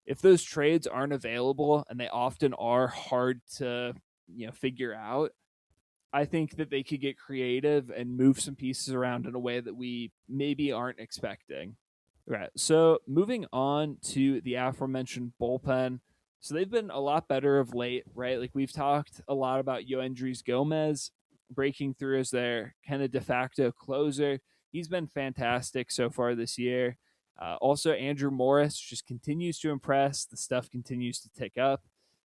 if those trades aren't available, and they often are hard to figure out, I think that they could get creative and move some pieces around in a way that we maybe aren't expecting. Right. So moving on to the aforementioned bullpen. So they've been a lot better of late, right? Like we've talked a lot about Yoendris Gomez breaking through as their kind of de facto closer. He's been fantastic so far this year. Also, Andrew Morris just continues to impress. The stuff continues to tick up.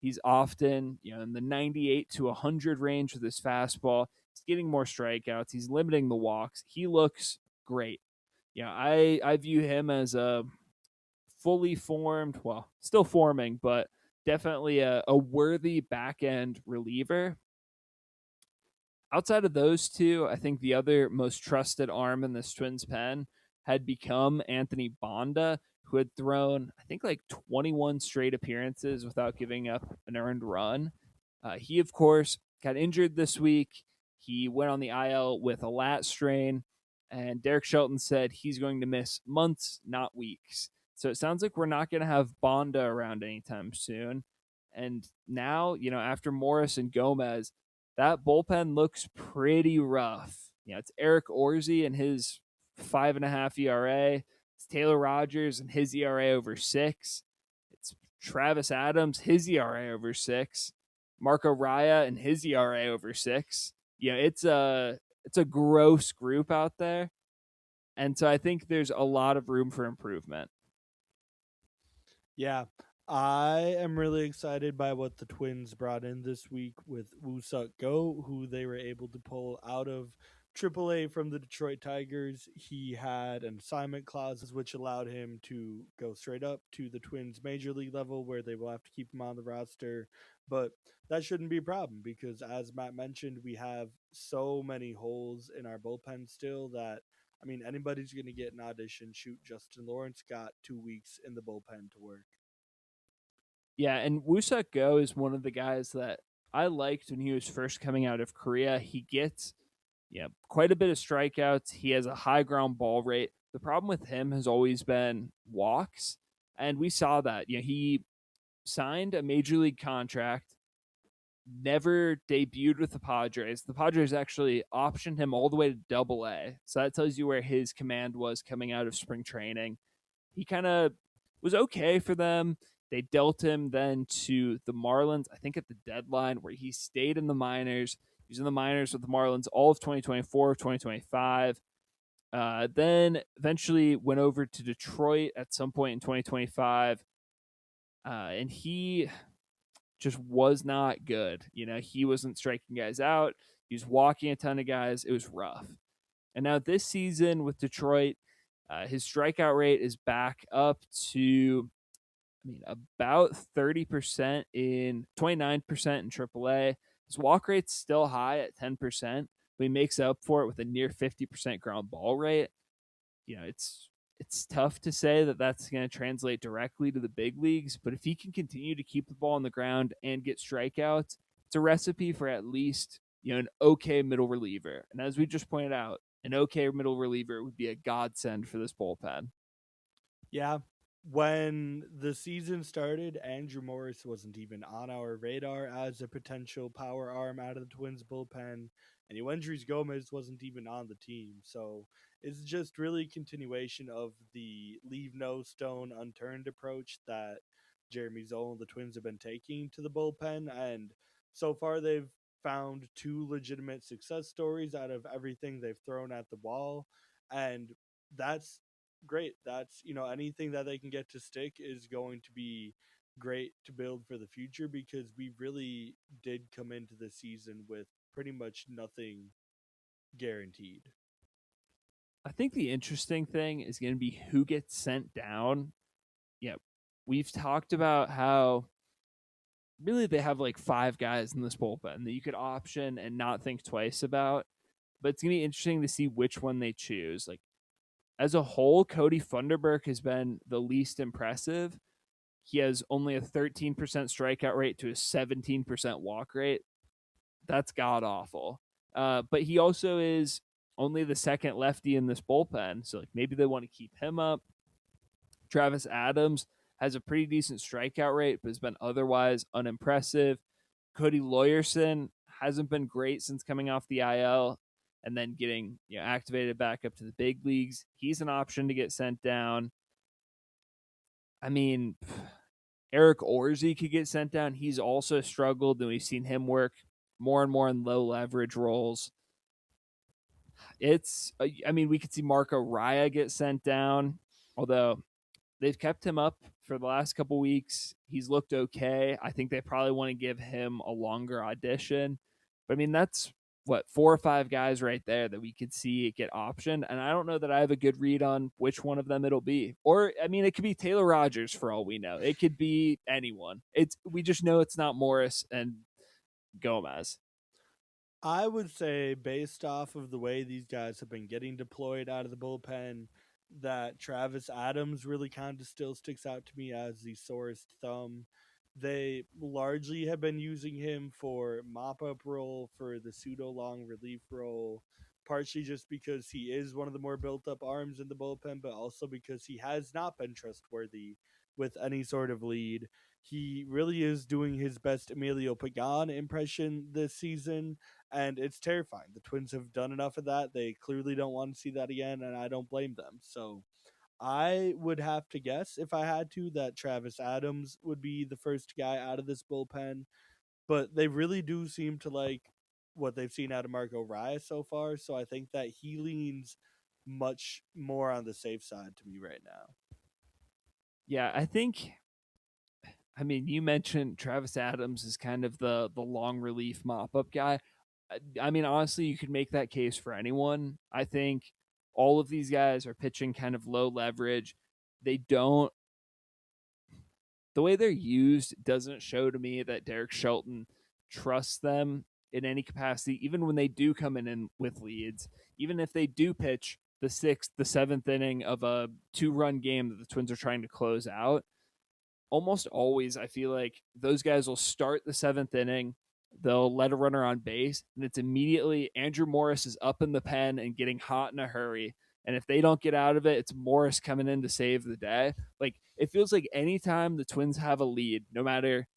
He's often, in the 98 to 100 range with his fastball. He's getting more strikeouts. He's limiting the walks. He looks great. I view him as a fully formed, well, still forming, but definitely a worthy back end reliever. Outside of those two, I think the other most trusted arm in this Twins pen had become Anthony Bonda, who had thrown, I think, like 21 straight appearances without giving up an earned run. He, of course, got injured this week. He went on the IL with a lat strain, and Derek Shelton said he's going to miss months, not weeks. So it sounds like we're not going to have Bonda around anytime soon. And now, after Morris and Gomez, that bullpen looks pretty rough. It's Eric Orzi and his 5.5 ERA. It's Taylor Rogers and his ERA over 6. It's Travis Adams, his ERA over 6. Marco Raya and his ERA over 6. It's a gross group out there. And so I think there's a lot of room for improvement. Yeah, I am really excited by what the Twins brought in this week with Woo Suk Go, who they were able to pull out of AAA from the Detroit Tigers. He had an assignment clause which allowed him to go straight up to the Twins major league level where they will have to keep him on the roster. But that shouldn't be a problem because, as Matt mentioned, we have so many holes in our bullpen still that anybody's going to get an audition. Shoot, Justin Lawrence got 2 weeks in the bullpen to work. Yeah, and Woo-Suk Go is one of the guys that I liked when he was first coming out of Korea. He gets quite a bit of strikeouts. He has a high ground ball rate. The problem with him has always been walks, and we saw that. He signed a major league contract, never debuted with the Padres. The Padres actually optioned him all the way to Double A, so that tells you where his command was coming out of spring training. He kind of was okay for them. They dealt him then to the Marlins, I think at the deadline, where he stayed in the minors. He was in the minors with the Marlins all of 2024, 2025. Then eventually went over to Detroit at some point in 2025. And he just was not good. He wasn't striking guys out. He was walking a ton of guys. It was rough. And now this season with Detroit, his strikeout rate is back up to, about 30% in 29% in AAA. His walk rate's still high at 10%, but he makes up for it with a near 50% ground ball rate. It's tough to say that that's going to translate directly to the big leagues, but if he can continue to keep the ball on the ground and get strikeouts, it's a recipe for at least an okay middle reliever. And as we just pointed out, an okay middle reliever would be a godsend for this bullpen. Yeah. When the season started, Andrew Morris wasn't even on our radar as a potential power arm out of the Twins bullpen, and Yoendris Gomez wasn't even on the team. So it's just really continuation of the leave no stone unturned approach that Jeremy Zoll and the Twins have been taking to the bullpen. And so far, they've found two legitimate success stories out of everything they've thrown at the wall. And that's great. That's, anything that they can get to stick is going to be great to build for the future because we really did come into the season with pretty much nothing guaranteed. I think the interesting thing is going to be who gets sent down. We've talked about how really they have like 5 guys in this bullpen that you could option and not think twice about. But it's going to be interesting to see which one they choose. Like, as a whole, Cody Funderburk has been the least impressive. He has only a 13% strikeout rate to a 17% walk rate. That's god awful. But he also is only the second lefty in this bullpen. So like maybe they want to keep him up. Travis Adams has a pretty decent strikeout rate, but has been otherwise unimpressive. Cody Lawyerson hasn't been great since coming off the IL and then getting activated back up to the big leagues. He's an option to get sent down. I mean, Eric Orzi could get sent down. He's also struggled, and we've seen him work more and more in low leverage roles. I mean, we could see Marco Raya get sent down, although they've kept him up for the last couple weeks. He's looked okay. I think they probably want to give him a longer audition. But I mean, that's what 4 or 5 guys right there that we could see get optioned. And I don't know that I have a good read on which one of them it'll be. Or I mean, it could be Taylor Rogers for all we know. It could be anyone. We just know it's not Morris and Gomez. I would say, based off of the way these guys have been getting deployed out of the bullpen, that Travis Adams really kind of still sticks out to me as the sorest thumb. They largely have been using him for mop up role, for the pseudo long relief role, partially just because he is one of the more built up arms in the bullpen, but also because he has not been trustworthy with any sort of lead. He really is doing his best Emilio Pagan impression this season, and it's terrifying. The Twins have done enough of that. They clearly don't want to see that again, and I don't blame them. So I would have to guess, if I had to, that Travis Adams would be the first guy out of this bullpen. But they really do seem to like what they've seen out of Marco Reyes so far. So I think that he leans much more on the safe side to me right now. Yeah, I mean, you mentioned Travis Adams is kind of the long relief mop up guy. I mean, honestly, you could make that case for anyone. I think all of these guys are pitching kind of low leverage. They don't The way they're used doesn't show to me that Derek Shelton trusts them in any capacity, even when they do come in with leads, even if they do pitch the sixth, the seventh inning of a 2-run game that the Twins are trying to close out. Almost always, I feel like those guys will start the seventh inning. They'll let a runner on base, and it's immediately Andrew Morris is up in the pen and getting hot in a hurry. And if they don't get out of it, it's Morris coming in to save the day. Like it feels like anytime the Twins have a lead, no matter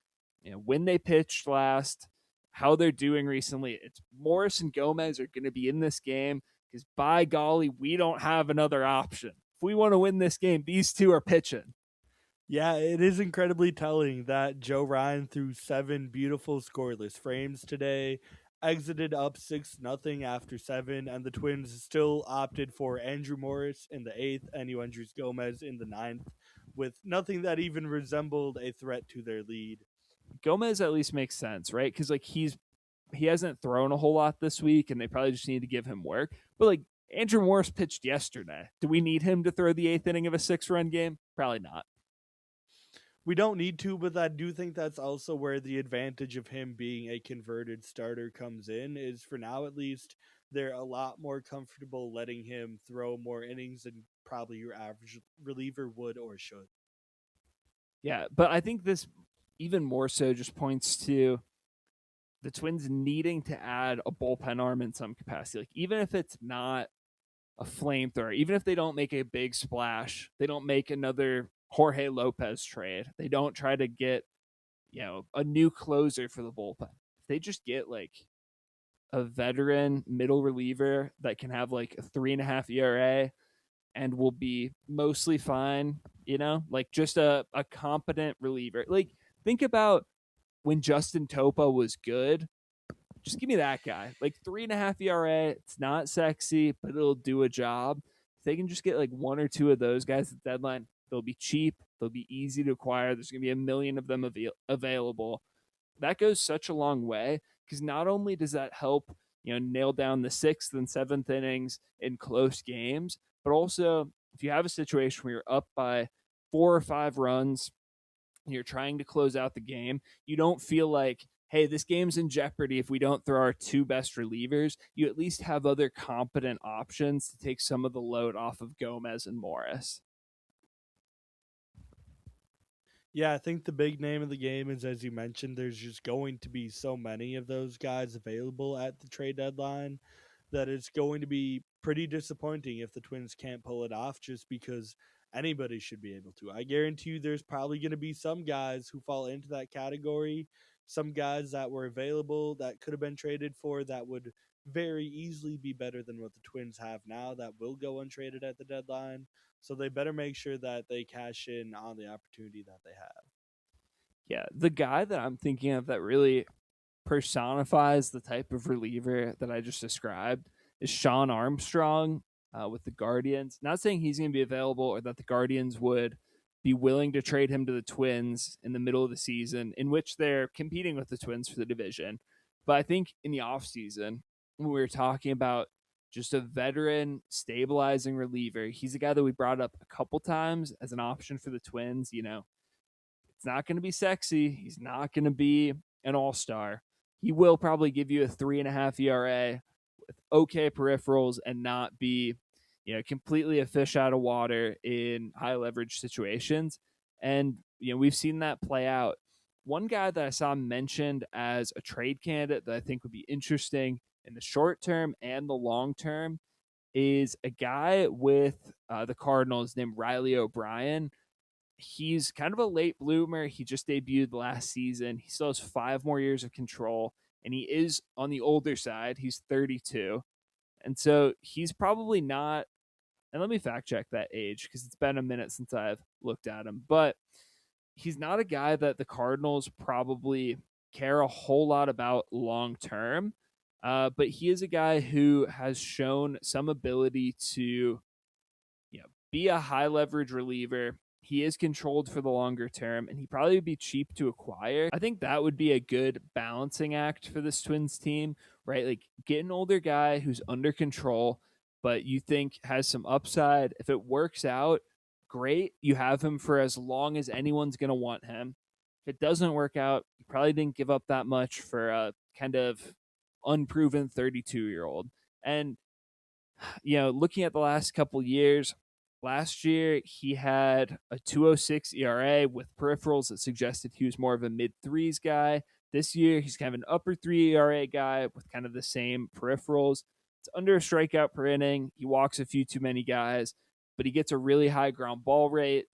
when they pitched last, how they're doing recently, it's Morris and Gomez are going to be in this game because by golly, we don't have another option. If we want to win this game, these two are pitching. Yeah, it is incredibly telling that Joe Ryan threw 7 beautiful scoreless frames today, exited up 6-0 after 7, and the Twins still opted for Andrew Morris in the 8th and Andres Gomez in the 9th, with nothing that even resembled a threat to their lead. Gomez at least makes sense, right? Because like he hasn't thrown a whole lot this week, and they probably just need to give him work. But like Andrew Morris pitched yesterday. Do we need him to throw the 8th inning of a 6-run game? Probably not. We don't need to, but I do think that's also where the advantage of him being a converted starter comes in, is for now at least, they're a lot more comfortable letting him throw more innings than probably your average reliever would or should. Yeah, but I think this even more so just points to the Twins needing to add a bullpen arm in some capacity. Like even if it's not a flamethrower, even if they don't make a big splash, they don't make another Jorge Lopez trade. They don't try to get, a new closer for the bullpen. If they just get like a veteran middle reliever that can have like a 3.5 ERA and will be mostly fine, like just a competent reliever. Like think about when Justin Topa was good. Just give me that guy. Like 3.5 ERA. It's not sexy, but it'll do a job. If they can just get like one or two of those guys at the deadline, they'll be cheap. They'll be easy to acquire. There's going to be a million of them available. That goes such a long way because not only does that help, nail down the 6th and 7th innings in close games, but also if you have a situation where you're up by 4 or 5 runs, you're trying to close out the game, you don't feel like, hey, this game's in jeopardy if we don't throw our 2 best relievers. You at least have other competent options to take some of the load off of Gomez and Morris. Yeah, I think the big name of the game is, as you mentioned, there's just going to be so many of those guys available at the trade deadline that it's going to be pretty disappointing if the Twins can't pull it off, just because anybody should be able to. I guarantee you there's probably going to be some guys who fall into that category some guys that were available that could have been traded for that would very easily be better than what the Twins have now that will go untraded at the deadline. So they better make sure that they cash in on the opportunity that they have. Yeah, the guy that I'm thinking of that really personifies the type of reliever that I just described is Sean Armstrong with the Guardians. Not saying he's going to be available or that the Guardians would be willing to trade him to the Twins in the middle of the season, in which they're competing with the Twins for the division. But I think in the offseason, when we were talking about just a veteran stabilizing reliever, he's a guy that we brought up a couple times as an option for the Twins. You know, it's not going to be sexy. He's not going to be an all star. He will probably give you a 3.5 ERA with okay peripherals and not be, completely a fish out of water in high leverage situations. And, we've seen that play out. One guy that I saw mentioned as a trade candidate that I think would be interesting in the short term and the long term is a guy with the Cardinals named Riley O'Brien. He's kind of a late bloomer. He just debuted last season. He still has 5 more years of control, and he is on the older side. He's 32. And so he's probably not, and let me fact check that age because it's been a minute since I've looked at him, but he's not a guy that the Cardinals probably care a whole lot about long term. But he is a guy who has shown some ability to be a high leverage reliever. He is controlled for the longer term, and he probably would be cheap to acquire. I think that would be a good balancing act for this Twins team, right? Like get an older guy who's under control, but you think has some upside. If it works out, great. You have him for as long as anyone's going to want him. If it doesn't work out, you probably didn't give up that much for a kind of unproven 32-year-old. And looking at the last couple years, last year he had a 206 ERA with peripherals that suggested he was more of a mid threes guy. This year he's kind of an upper 3 ERA guy with kind of the same peripherals. It's under a strikeout per inning. He walks a few too many guys, but he gets a really high ground ball rate.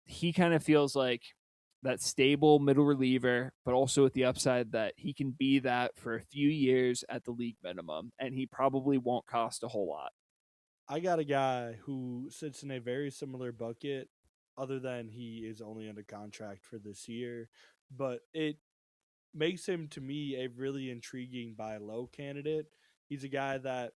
He kind of feels like that stable middle reliever, but also with the upside that he can be that for a few years at the league minimum, and he probably won't cost a whole lot. I got a guy who sits in a very similar bucket, other than he is only under contract for this year, but it makes him to me a really intriguing buy low candidate. He's a guy that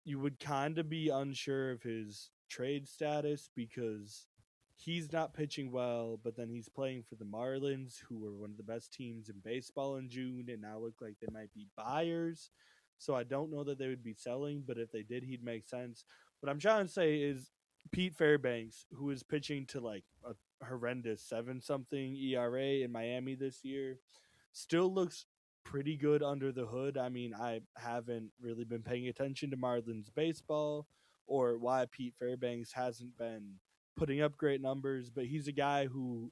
you would kind of be unsure of his trade status because he's not pitching well, but then he's playing for the Marlins, who were one of the best teams in baseball in June and now look like they might be buyers. So I don't know that they would be selling, but if they did, he'd make sense. What I'm trying to say is Pete Fairbanks, who is pitching to like a horrendous 7 something ERA in Miami this year, still looks pretty good under the hood. I mean, I haven't really been paying attention to Marlins baseball or why Pete Fairbanks hasn't been putting up great numbers, but he's a guy who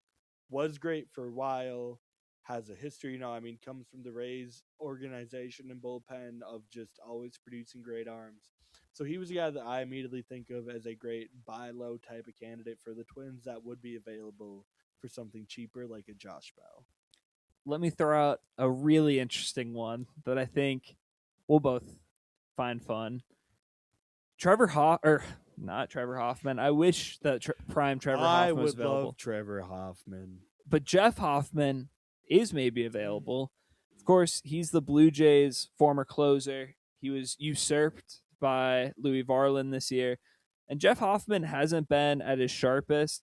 was great for a while, has a history, I mean, comes from the Rays organization and bullpen of just always producing great arms. So he was a guy that I immediately think of as a great buy low type of candidate for the Twins that would be available for something cheaper like a Josh Bell. Let me throw out a really interesting one that I think we'll both find fun. Not Trevor Hoffman. I wish that prime Trevor I Hoffman was would available. love Trevor Hoffman. But Jeff Hoffman is maybe available. Of course, he's the Blue Jays' former closer. He was usurped by Louis Varland this year. And Jeff Hoffman hasn't been at his sharpest.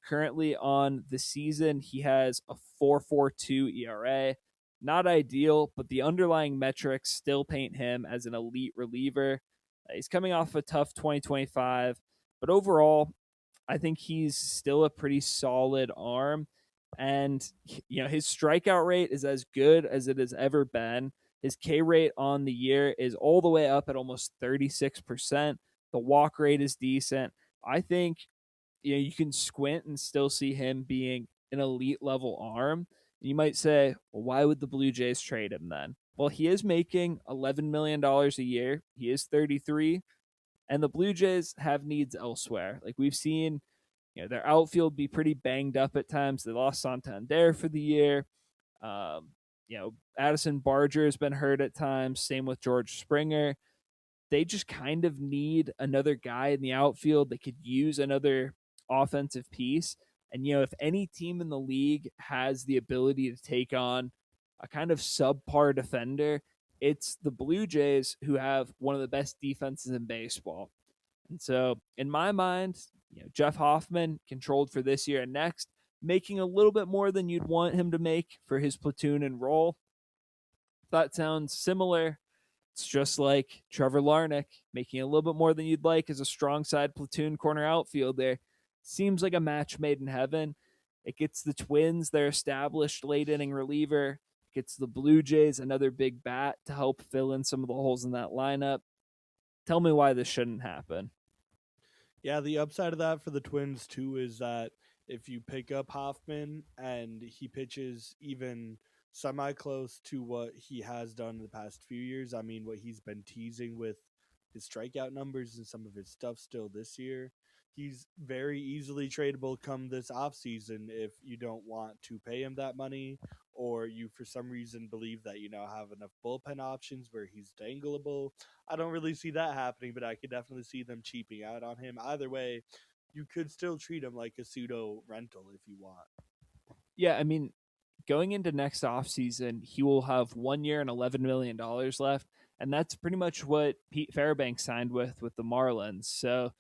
Currently on the season, he has a 4.42 ERA. Not ideal, but the underlying metrics still paint him as an elite reliever. He's coming off a tough 2025, but overall, I think he's still a pretty solid arm. And, his strikeout rate is as good as it has ever been. His K rate on the year is all the way up at almost 36%. The walk rate is decent. I think, you can squint and still see him being an elite level arm. You might say, well, why would the Blue Jays trade him then? Well, he is making $11 million a year. He is 33, and the Blue Jays have needs elsewhere. Like we've seen, their outfield be pretty banged up at times. They lost Santander for the year. Um, Addison Barger has been hurt at times. Same with George Springer. They just kind of need another guy in the outfield that could use another offensive piece. And, if any team in the league has the ability to take on a kind of subpar defender, it's the Blue Jays, who have one of the best defenses in baseball. And so, in my mind, Jeff Hoffman controlled for this year and next, making a little bit more than you'd want him to make for his platoon and role. That sounds similar. It's just like Trevor Larnach making a little bit more than you'd like as a strong side platoon corner outfielder. Seems like a match made in heaven. It gets the Twins their established late inning reliever. It gets the Blue Jays another big bat to help fill in some of the holes in that lineup. Tell me why this shouldn't happen. Yeah, the upside of that for the Twins too is that if you pick up Hoffman and he pitches even semi close to what he has done in the past few years, I mean what he's been teasing with his strikeout numbers and some of his stuff still this year, he's very easily tradable come this offseason if you don't want to pay him that money or you for some reason believe that you now have enough bullpen options where he's dangleable. I don't really see that happening, but I could definitely see them cheaping out on him. Either way, you could still treat him like a pseudo rental if you want. Yeah, I mean, going into next offseason, he will have 1 year and $11 million left. And that's pretty much what Pete Fairbanks signed with the Marlins. So,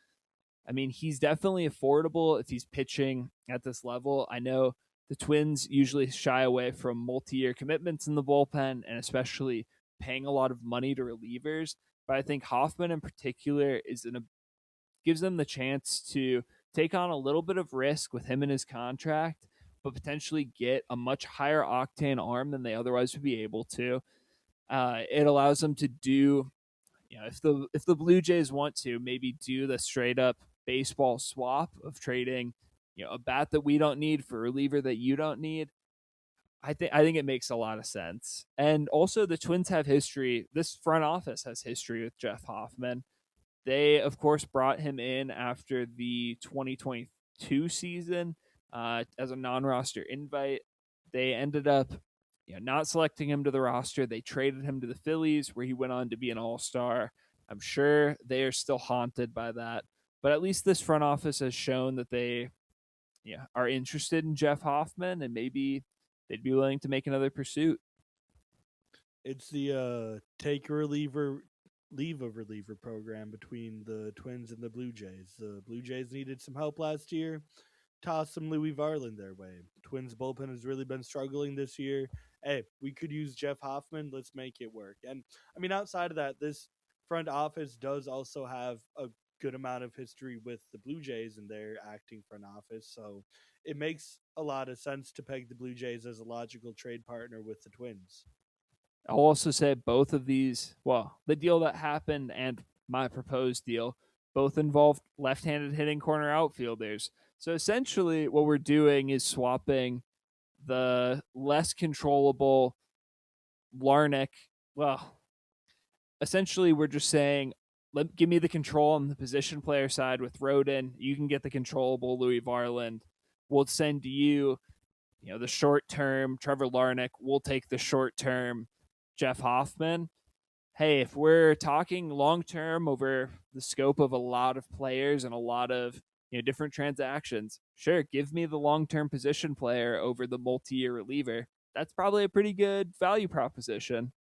I mean, he's definitely affordable if he's pitching at this level. I know the Twins usually shy away from multi-year commitments in the bullpen and especially paying a lot of money to relievers. But I think Hoffman in particular gives them the chance to take on a little bit of risk with him in his contract, but potentially get a much higher octane arm than they otherwise would be able to. It allows them to do, if the Blue Jays want to maybe do the straight up baseball swap of trading, a bat that we don't need for a reliever that you don't need. I think it makes a lot of sense. And also the Twins have history. This front office has history with Jeff Hoffman. They, of course, brought him in after the 2022 season as a non-roster invite. They ended up, not selecting him to the roster. They traded him to the Phillies, where he went on to be an All-Star. I'm sure they are still haunted by that, but at least this front office has shown that they, are interested in Jeff Hoffman, and maybe they'd be willing to make another pursuit. It's the take a reliever, leave a reliever program between the Twins and the Blue Jays. The Blue Jays needed some help last year. Toss some Louis Varland their way. Twins bullpen has really been struggling this year. Hey, we could use Jeff Hoffman. Let's make it work. And I mean, outside of that, this front office does also have a good amount of history with the Blue Jays and their acting front office. So it makes a lot of sense to peg the Blue Jays as a logical trade partner with the Twins. I'll also say both of these, well, the deal that happened and my proposed deal, both involved left handed hitting corner outfielders. So essentially, what we're doing is swapping the less controllable Larnick. Well, essentially, we're just saying, give me the control on the position player side with Rodin. You can get the controllable Louis Varland. We'll send you, the short term Trevor Larnick. We'll take the short term Jeff Hoffman. Hey, if we're talking long term over the scope of a lot of players and a lot of different transactions, sure, give me the long term position player over the multi year reliever. That's probably a pretty good value proposition.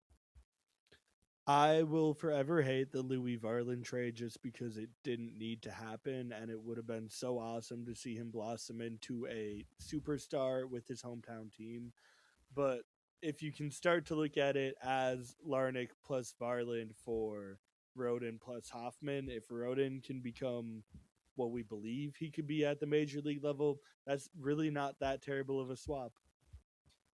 I will forever hate the Louis Varland trade just because it didn't need to happen, and it would have been so awesome to see him blossom into a superstar with his hometown team. But if you can start to look at it as Larnick plus Varland for Rodin plus Hoffman, if Rodin can become what we believe he could be at the major league level, that's really not that terrible of a swap.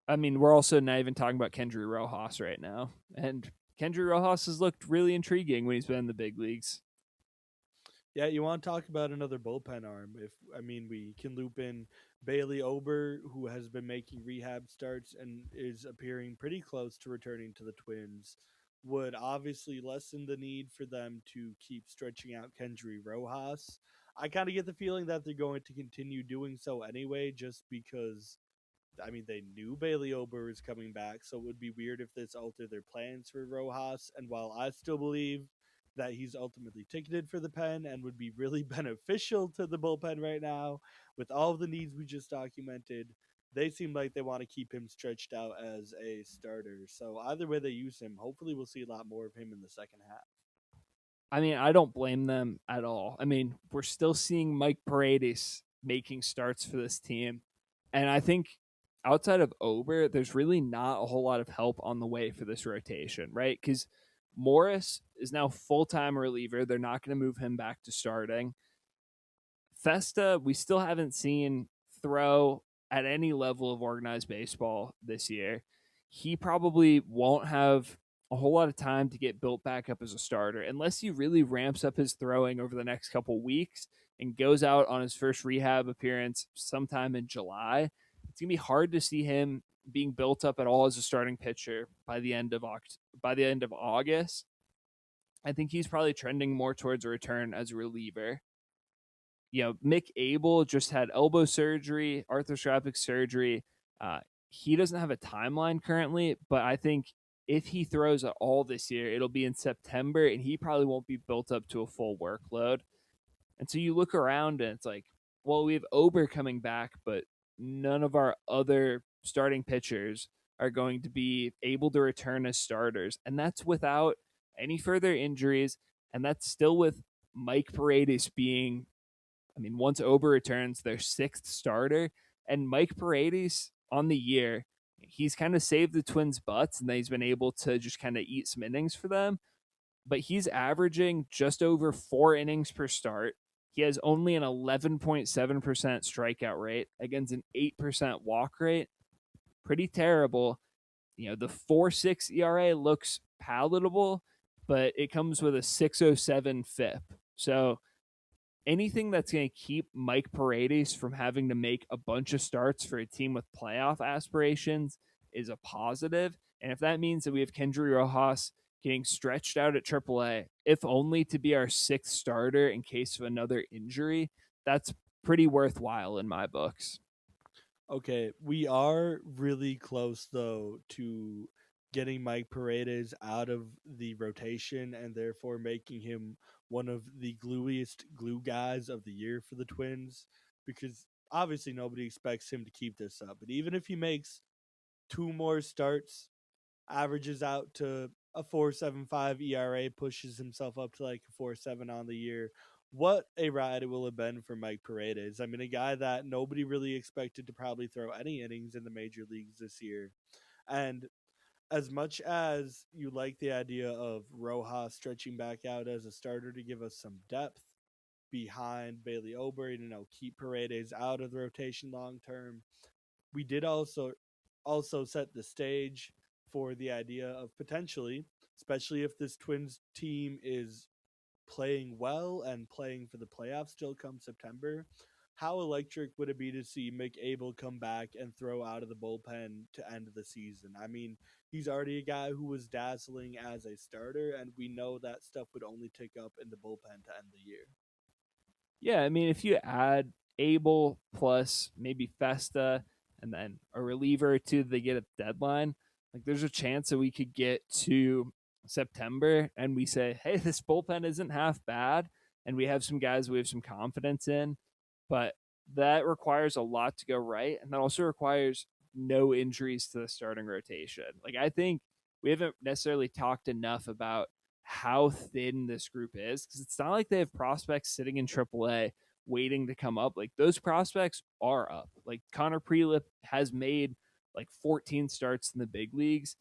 I mean, we're also not even talking about Kendry Rojas right now. And Kendry Rojas has looked really intriguing when he's been in the big leagues. Yeah, you want to talk about another bullpen arm? If I mean, we can loop in Bailey Ober, who has been making rehab starts and is appearing pretty close to returning to the Twins. Would obviously lessen the need for them to keep stretching out Kendry Rojas. I kind of get the feeling that they're going to continue doing so anyway, just because I mean, they knew Bailey Ober was coming back, so it would be weird if this altered their plans for Rojas. And while I still believe that he's ultimately ticketed for the pen and would be really beneficial to the bullpen right now, with all of the needs we just documented, they seem like they want to keep him stretched out as a starter. So either way they use him, hopefully we'll see a lot more of him in the second half. I mean, I don't blame them at all. I mean, we're still seeing Mike Paredes making starts for this team. And I think outside of Ober, there's really not a whole lot of help on the way for this rotation, right? Because Morris is now full time reliever. They're not going to move him back to starting. Festa, we still haven't seen throw at any level of organized baseball this year. He probably won't have a whole lot of time to get built back up as a starter unless he really ramps up his throwing over the next couple weeks and goes out on his first rehab appearance sometime in July. It's going to be hard to see him being built up at all as a starting pitcher by the end of August. I think he's probably trending more towards a return as a reliever. Mick Abel just had elbow surgery, arthroscopic surgery. Uh, he doesn't have a timeline currently, but I think if he throws at all this year, it'll be in September, and he probably won't be built up to a full workload. And so you look around, and it's like, well, we have Ober coming back, but none of our other starting pitchers are going to be able to return as starters. And that's without any further injuries. And that's still with Mike Paredes being, I mean, once Ober returns, their sixth starter. And Mike Paredes on the year, he's kind of saved the Twins' butts, and he's been able to just kind of eat some innings for them. But he's averaging just over 4 innings per start. He has only an 11.7% strikeout rate against an 8% walk rate. Pretty terrible. The 4.6 ERA looks palatable, but it comes with a 6.07 FIP. So anything that's going to keep Mike Paredes from having to make a bunch of starts for a team with playoff aspirations is a positive. And if that means that we have Kendry Rojas getting stretched out at AAA, if only to be our sixth starter in case of another injury, that's pretty worthwhile in my books. Okay, we are really close though to getting Mike Paredes out of the rotation and therefore making him one of the gluiest glue guys of the year for the Twins because obviously nobody expects him to keep this up. But even if he makes two more starts, averages out to a 4.75 ERA, pushes himself up to like a 4.7 on the year. What a ride it will have been for Mike Paredes. I mean, a guy that nobody really expected to probably throw any innings in the major leagues this year. And as much as you like the idea of Rojas stretching back out as a starter to give us some depth behind Bailey Ober, keep Paredes out of the rotation long term, we did also set the stage for the idea of potentially, especially if this Twins team is playing well and playing for the playoffs still come September, how electric would it be to see Mick Abel come back and throw out of the bullpen to end the season? I mean, he's already a guy who was dazzling as a starter, and we know that stuff would only tick up in the bullpen to end the year. Yeah, I mean, if you add Abel plus maybe Festa and then a reliever or two, they get a deadline. Like, there's a chance that we could get to September and we say, hey, this bullpen isn't half bad, and we have some guys we have some confidence in. But that requires a lot to go right, and that also requires no injuries to the starting rotation. Like, I think we haven't necessarily talked enough about how thin this group is because it's not like they have prospects sitting in AAA waiting to come up. Like, those prospects are up. Like, Connor Prelip has made like 14 starts in the big leagues.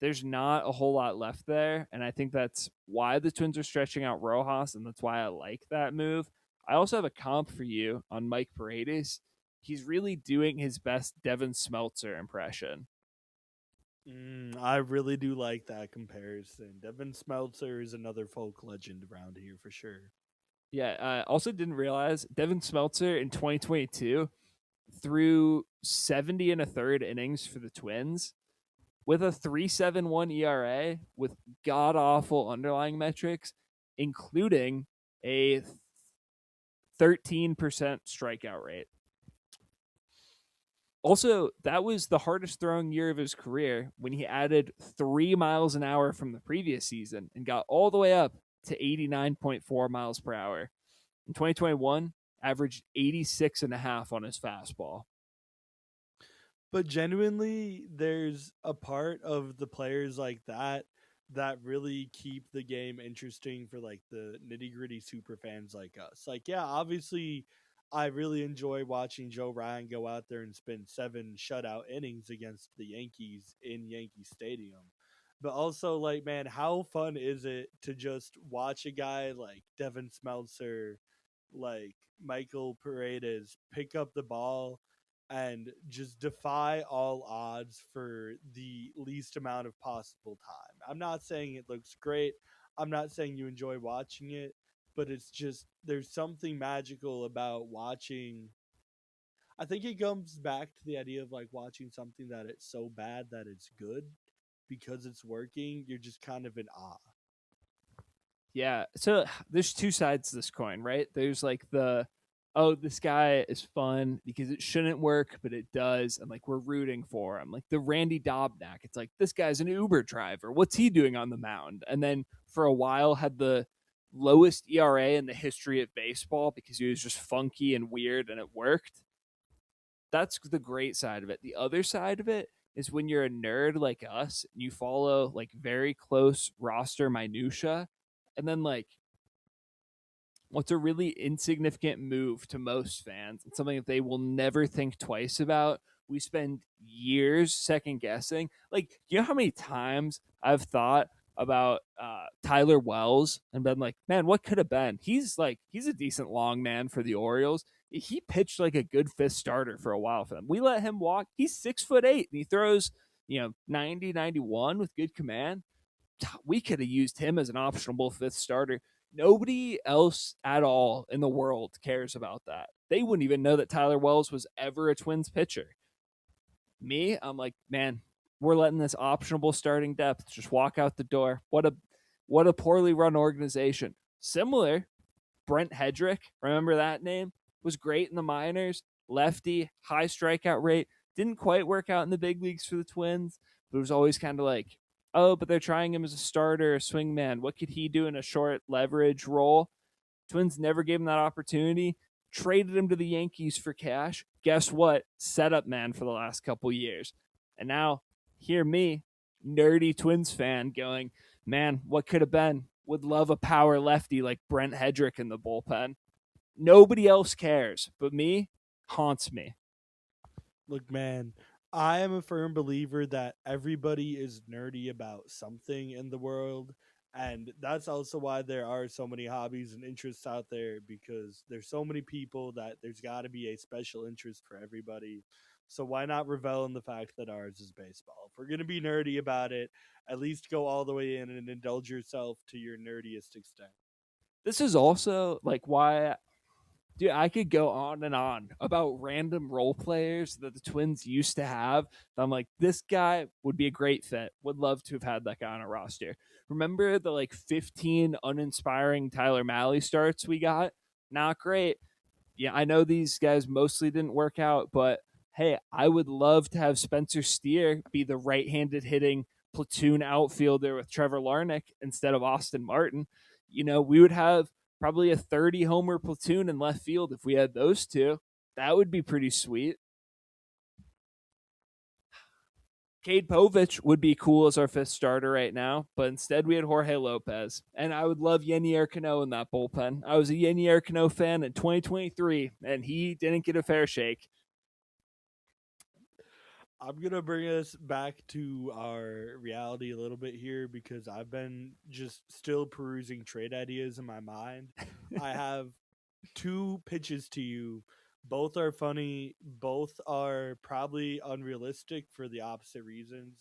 There's not a whole lot left there, and I think that's why the Twins are stretching out Rojas, and that's why I like that move. I also have a comp for you on Mike Paredes. He's really doing his best Devin Smeltzer impression. I really do like that comparison. Devin Smeltzer is another folk legend around here for sure. Yeah, I also didn't realize Devin Smeltzer in 2022 threw 70 and a third innings for the Twins with a 3.71 ERA with god awful underlying metrics, including a 13% strikeout rate. Also, that was the hardest throwing year of his career when he added 3 miles an hour from the previous season and got all the way up to 89.4 miles per hour. In 2021, averaged 86 and a half on his fastball. But genuinely, there's a part of the players like that that really keep the game interesting for like the nitty gritty super fans like us. Like, yeah, obviously, I really enjoy watching Joe Ryan go out there and spend 7 shutout innings against the Yankees in Yankee Stadium. But also, like, man, how fun is it to just watch a guy like Devin Smeltzer, like Michael Paredes, pick up the ball and just defy all odds for the least amount of possible time. I'm not saying it looks great. I'm not saying you enjoy watching it, but it's just there's something magical about watching. I think it comes back to the idea of like watching something that it's so bad that it's good because it's working. You're just kind of in awe. Yeah. So there's two sides to this coin, right? There's like the, oh, this guy is fun because it shouldn't work, but it does. And like we're rooting for him. Like the Randy Dobnak. It's like this guy's an Uber driver. What's he doing on the mound? And then for a while had the lowest ERA in the history of baseball because he was just funky and weird and it worked. That's the great side of it. The other side of it is when you're a nerd like us and you follow like very close roster minutia and then like what's a really insignificant move to most fans and something that they will never think twice about. We spend years second guessing. Like, do you know how many times I've thought about Tyler Wells and been like, man, what could have been? He's a decent long man for the Orioles. He pitched like a good fifth starter for a while for them. We let him walk. He's 6'8" and he throws 90, 91 with good command. We could have used him as an optional fifth starter. Nobody else at all in the world cares about that. They wouldn't even know that Tyler Wells was ever a Twins pitcher. Me, I'm like, man, we're letting this optional starting depth just walk out the door. What a poorly run organization. Similar, Brent Hedrick, remember that name? Was great in the minors, lefty, high strikeout rate. Didn't quite work out in the big leagues for the Twins, but it was always kind of like, oh, but they're trying him as a starter, a swingman. What could he do in a short leverage role? Twins never gave him that opportunity. Traded him to the Yankees for cash. Guess what? Setup man for the last couple years. And now, hear me, nerdy Twins fan, going, man, what could have been? Would love a power lefty like Brent Hedrick in the bullpen. Nobody else cares, but me haunts me. Look, man, I am a firm believer that everybody is nerdy about something in the world. And that's also why there are so many hobbies and interests out there because there's so many people that there's got to be a special interest for everybody. So why not revel in the fact that ours is baseball? If we're going to be nerdy about it, at least go all the way in and indulge yourself to your nerdiest extent. This is also like why, dude, I could go on and on about random role players that the Twins used to have. I'm like, this guy would be a great fit. Would love to have had that guy on a roster. Remember the like 15 uninspiring Tyler Malley starts we got? Not great. Yeah, I know these guys mostly didn't work out, but hey, I would love to have Spencer Steer be the right-handed hitting platoon outfielder with Trevor Larnach instead of Austin Martin. We would have probably a 30 homer platoon in left field if we had those two. That would be pretty sweet. Cade Povich would be cool as our fifth starter right now, but instead we had Jorge Lopez. And I would love Yenier Cano in that bullpen. I was a Yenier Cano fan in 2023, and he didn't get a fair shake. I'm gonna bring us back to our reality a little bit here because I've been just still perusing trade ideas in my mind. I have two pitches to you. Both are funny. Both are probably unrealistic for the opposite reasons.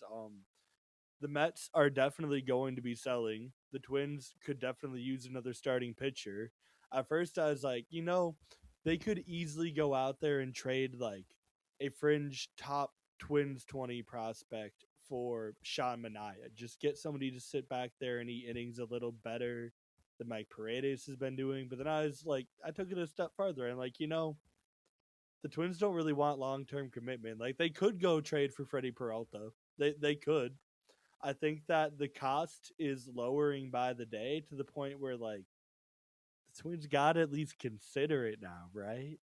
The Mets are definitely going to be selling. The Twins could definitely use another starting pitcher. At first, I was like, they could easily go out there and trade like a fringe top Twins 20 prospect for Sean Manaea. Just get somebody to sit back there and eat innings a little better than Mike Paredes has been doing. But then I was like, I took it a step further and like, the Twins don't really want long term commitment. Like they could go trade for Freddie Peralta. They could. I think that the cost is lowering by the day to the point where like the Twins got to at least consider it now, right?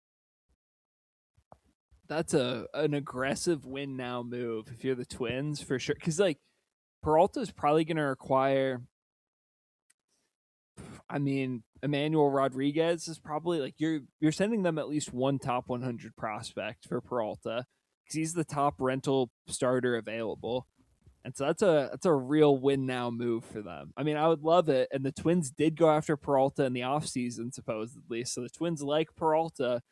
That's an aggressive win now move if you're the Twins for sure. Because like Peralta's probably going to require. I mean, Emmanuel Rodriguez is probably like you're sending them at least one top 100 prospect for Peralta because he's the top rental starter available. And so that's a real win now move for them. I mean, I would love it. And the Twins did go after Peralta in the offseason, supposedly. So the Twins like Peralta.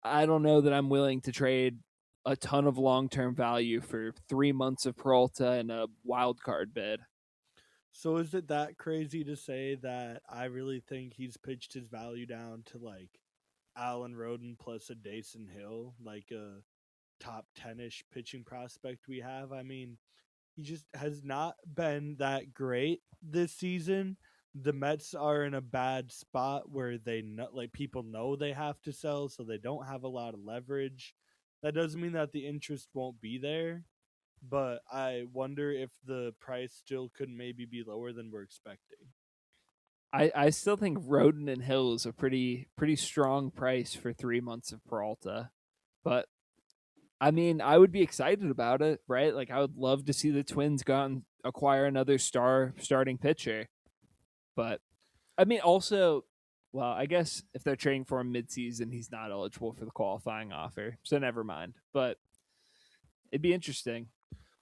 I don't know that I'm willing to trade a ton of long term value for 3 months of Peralta and a wild card bid. So is it that crazy to say that I really think he's pitched his value down to like Alan Roden plus a Dason Hill, like a top 10-ish pitching prospect we have? I mean, he just has not been that great this season. The Mets are in a bad spot where they know, like people know they have to sell, so they don't have a lot of leverage. That doesn't mean that the interest won't be there, but I wonder if the price still could maybe be lower than we're expecting. I still think Roden and Hill is a pretty strong price for 3 months of Peralta. But I mean, I would be excited about it, right? Like I would love to see the Twins go out and acquire another starting pitcher. But I mean, also, well, I guess if they're trading for him midseason, he's not eligible for the qualifying offer. So never mind. But it'd be interesting.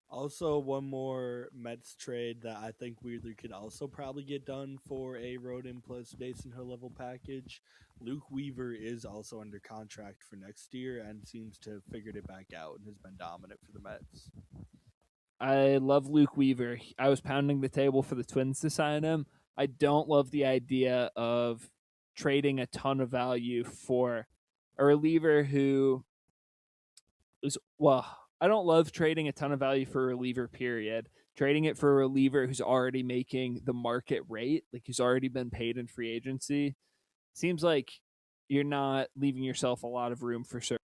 Also, one more Mets trade that I think Wheeler could also probably get done for a Rodin plus Dason Hill level package. Luke Weaver is also under contract for next year and seems to have figured it back out and has been dominant for the Mets. I love Luke Weaver. I was pounding the table for the Twins to sign him. I don't love the idea of trading a ton of value for a reliever who is, well, I don't love trading a ton of value for a reliever, period. Trading it for a reliever who's already making the market rate, like who's already been paid in free agency, seems like you're not leaving yourself a lot of room for sure.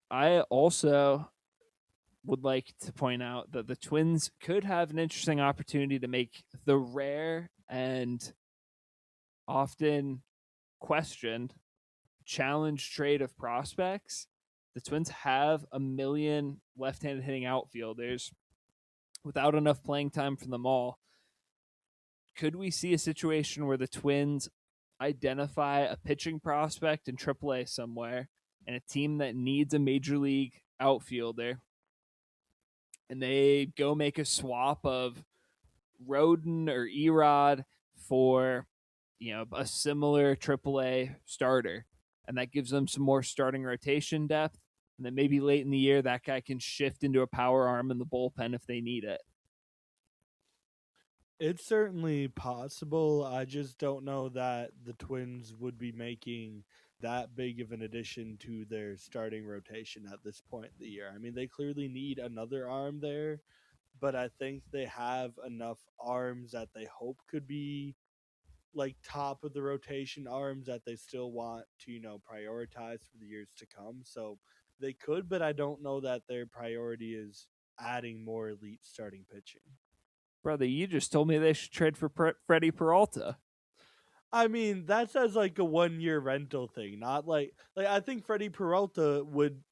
I also would like to point out that the Twins could have an interesting opportunity to make the rare and often questioned challenge trade of prospects. The Twins have a million left-handed hitting outfielders without enough playing time for them all. Could we see a situation where the Twins identify a pitching prospect in AAA somewhere and a team that needs a major league outfielder, and they go make a swap of Roden or Erod for a similar AAA starter, and that gives them some more starting rotation depth. And then maybe late in the year, that guy can shift into a power arm in the bullpen if they need it. It's certainly possible. I just don't know that the Twins would be making that big of an addition to their starting rotation at this point in the year. I mean, they clearly need another arm there, but I think they have enough arms that they hope could be like top of the rotation arms that they still want to, prioritize for the years to come. So they could, but I don't know that their priority is adding more elite starting pitching. Brother, you just told me they should trade for Freddie Peralta. I mean, that's as like a 1 year rental thing, not like I think Freddie Peralta would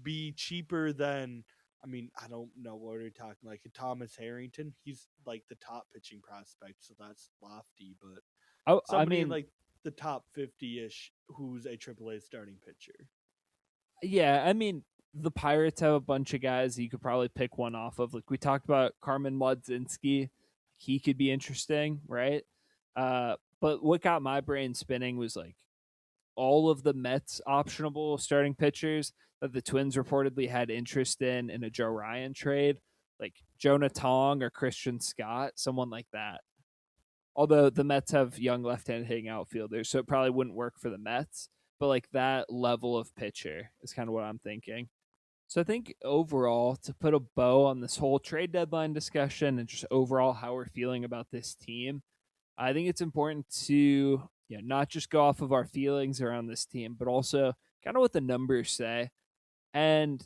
be cheaper than, I mean, I don't know what we're talking, like a Thomas Harrington. He's like the top pitching prospect, so that's lofty, but I somebody in mean, like the top 50-ish who's a AAA starting pitcher. yeah, I mean, the Pirates have a bunch of guys you could probably pick one off of. Like we talked about Carmen Mlodzinski. He could be interesting, right? But what got my brain spinning was like all of the Mets optionable starting pitchers that the Twins reportedly had interest in a Joe Ryan trade, like Jonah Tong or Christian Scott, someone like that. Although the Mets have young left-handed hitting outfielders, so it probably wouldn't work for the Mets. But like that level of pitcher is kind of what I'm thinking. So I think overall, to put a bow on this whole trade deadline discussion and just overall how we're feeling about this team, I think it's important to not just go off of our feelings around this team, but also kind of what the numbers say. And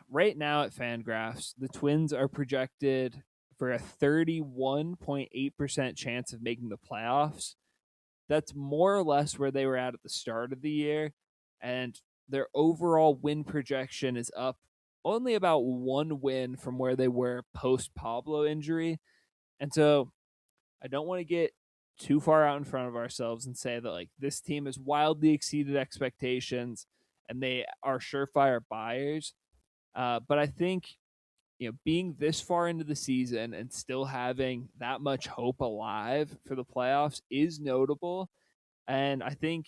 right now at Fangraphs, the Twins are projected for a 31.8% chance of making the playoffs. That's more or less where they were at the start of the year. And their overall win projection is up only about one win from where they were post Pablo injury. And so I don't want to get too far out in front of ourselves and say that like this team has wildly exceeded expectations and they are surefire buyers. But I think being this far into the season and still having that much hope alive for the playoffs is notable. And I think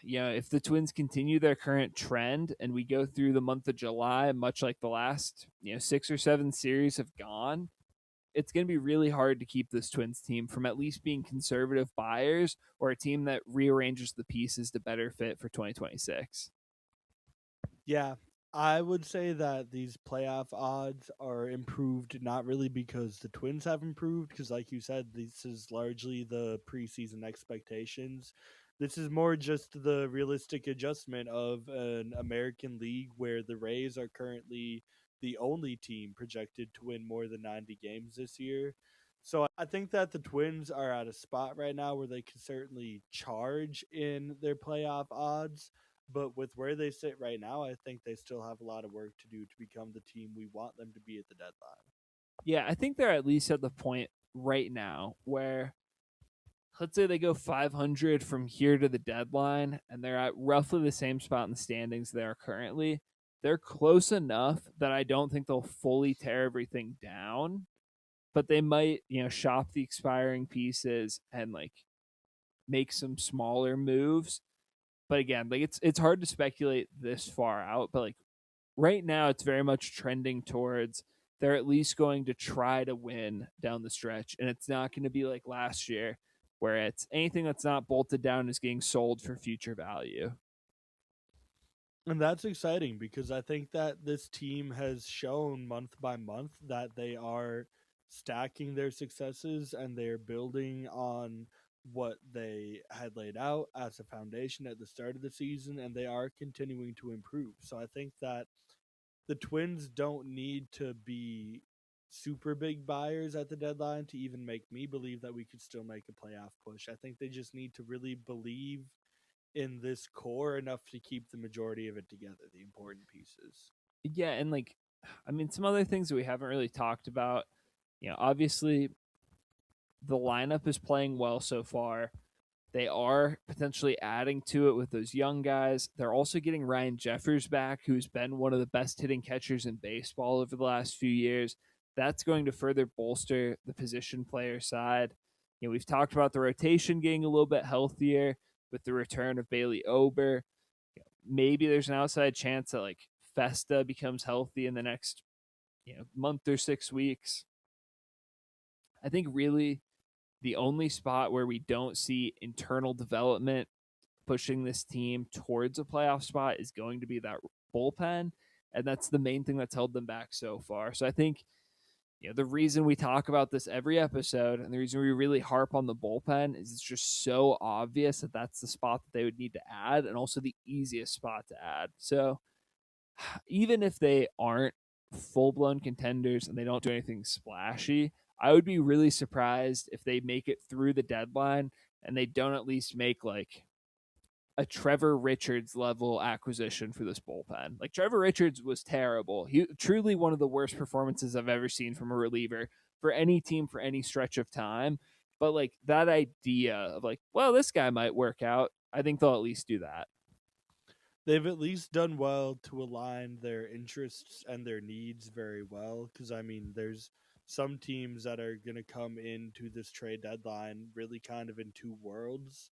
if the Twins continue their current trend and we go through the month of July, much like the last 6 or 7 series have gone, it's going to be really hard to keep this Twins team from at least being conservative buyers or a team that rearranges the pieces to better fit for 2026. Yeah, I would say that these playoff odds are improved not really because the Twins have improved, because, like you said, this is largely the preseason expectations. This is more just the realistic adjustment of an American League where the Rays are currently the only team projected to win more than 90 games this year. So I think that the Twins are at a spot right now where they can certainly charge in their playoff odds, but with where they sit right now, I think they still have a lot of work to do to become the team we want them to be at the deadline. Yeah, I think they're at least at the point right now where let's say they go 500 from here to the deadline and they're at roughly the same spot in the standings they are currently. They're close enough that I don't think they'll fully tear everything down, but they might, shop the expiring pieces and like make some smaller moves. But again, like it's hard to speculate this far out, but like right now it's very much trending towards they're at least going to try to win down the stretch, and it's not going to be like last year where it's anything that's not bolted down is getting sold for future value. And that's exciting because I think that this team has shown month by month that they are stacking their successes and they're building on what they had laid out as a foundation at the start of the season, and they are continuing to improve. So I think that the Twins don't need to be super big buyers at the deadline to even make me believe that we could still make a playoff push. I think they just need to really believe in this core enough to keep the majority of it together, the important pieces. Yeah, and like I mean some other things that we haven't really talked about, obviously the lineup is playing well so far. They are potentially adding to it with those young guys. They're also getting Ryan Jeffers back, who's been one of the best hitting catchers in baseball over the last few years. That's going to further bolster the position player side. We've talked about the rotation getting a little bit healthier with the return of Bailey Ober. Maybe there's an outside chance that like Festa becomes healthy in the next month or 6 weeks. I think really the only spot where we don't see internal development pushing this team towards a playoff spot is going to be that bullpen. And that's the main thing that's held them back so far. So I think the reason we talk about this every episode and the reason we really harp on the bullpen is it's just so obvious that that's the spot that they would need to add and also the easiest spot to add. So even if they aren't full blown contenders and they don't do anything splashy, I would be really surprised if they make it through the deadline and they don't at least make like a Trevor Richards level acquisition for this bullpen. Like Trevor Richards was terrible. He truly one of the worst performances I've ever seen from a reliever for any team for any stretch of time. But like that idea of like, well, this guy might work out. I think they'll at least do that. They've at least done well to align their interests and their needs very well. Because, I mean, there's some teams that are going to come into this trade deadline really kind of in two worlds,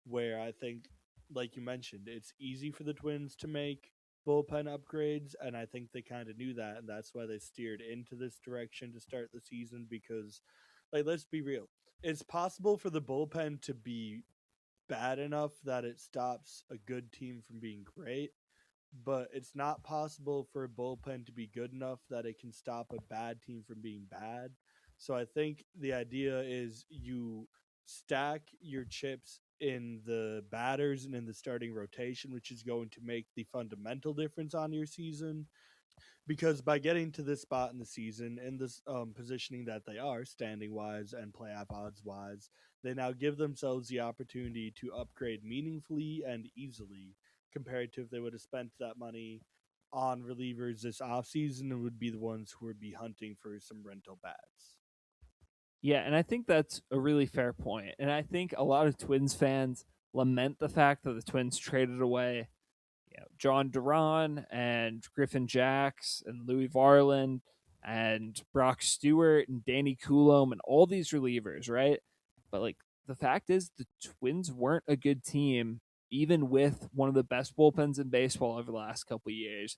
where I think, like you mentioned, it's easy for the Twins to make bullpen upgrades, and I think they kind of knew that, and that's why they steered into this direction to start the season. Because, like, let's be real, it's possible for the bullpen to be bad enough that it stops a good team from being great, but it's not possible for a bullpen to be good enough that it can stop a bad team from being bad. So I think the idea is you stack your chips in the batters and in the starting rotation, which is going to make the fundamental difference on your season. Because by getting to this spot in the season and this positioning that they are, standing wise and playoff odds wise, they now give themselves the opportunity to upgrade meaningfully and easily compared to if they would have spent that money on relievers this offseason and would be the ones who would be hunting for some rental bats. Yeah, and I think that's a really fair point. And I think a lot of Twins fans lament the fact that the Twins traded away, John Duran and Griffin Jacks and Louis Varland and Brock Stewart and Danny Coulomb and all these relievers, right? But like the fact is the Twins weren't a good team even with one of the best bullpens in baseball over the last couple of years.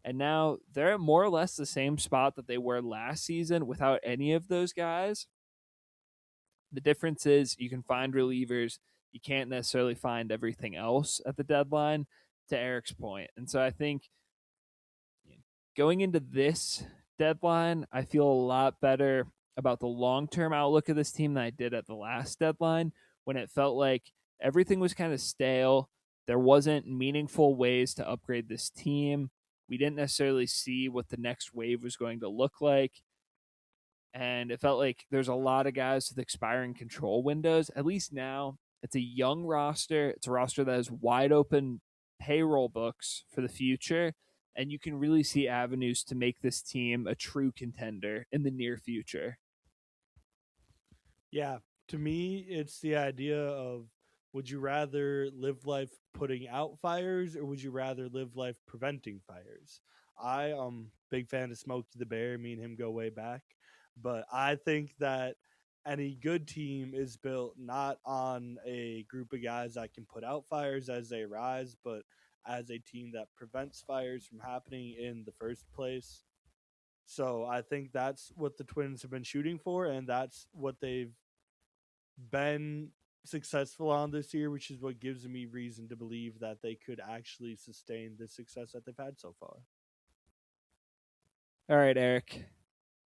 And now they're at more or less the same spot that they were last season without any of those guys. The difference is you can find relievers. You can't necessarily find everything else at the deadline, to Eric's point. And so I think going into this deadline, I feel a lot better about the long term outlook of this team than I did at the last deadline when it felt like everything was kind of stale. There wasn't meaningful ways to upgrade this team. We didn't necessarily see what the next wave was going to look like. And it felt like there's a lot of guys with expiring control windows. At least now, it's a young roster. It's a roster that has wide open payroll books for the future, and you can really see avenues to make this team a true contender in the near future. Yeah, to me, it's the idea of would you rather live life putting out fires or would you rather live life preventing fires? I am big fan of Smokey the Bear. Me and him go way back, but I think that any good team is built not on a group of guys that can put out fires as they rise, but as a team that prevents fires from happening in the first place. So I think that's what the Twins have been shooting for, and that's what they've been successful on this year, which is what gives me reason to believe that they could actually sustain the success that they've had so far. All right, Eric,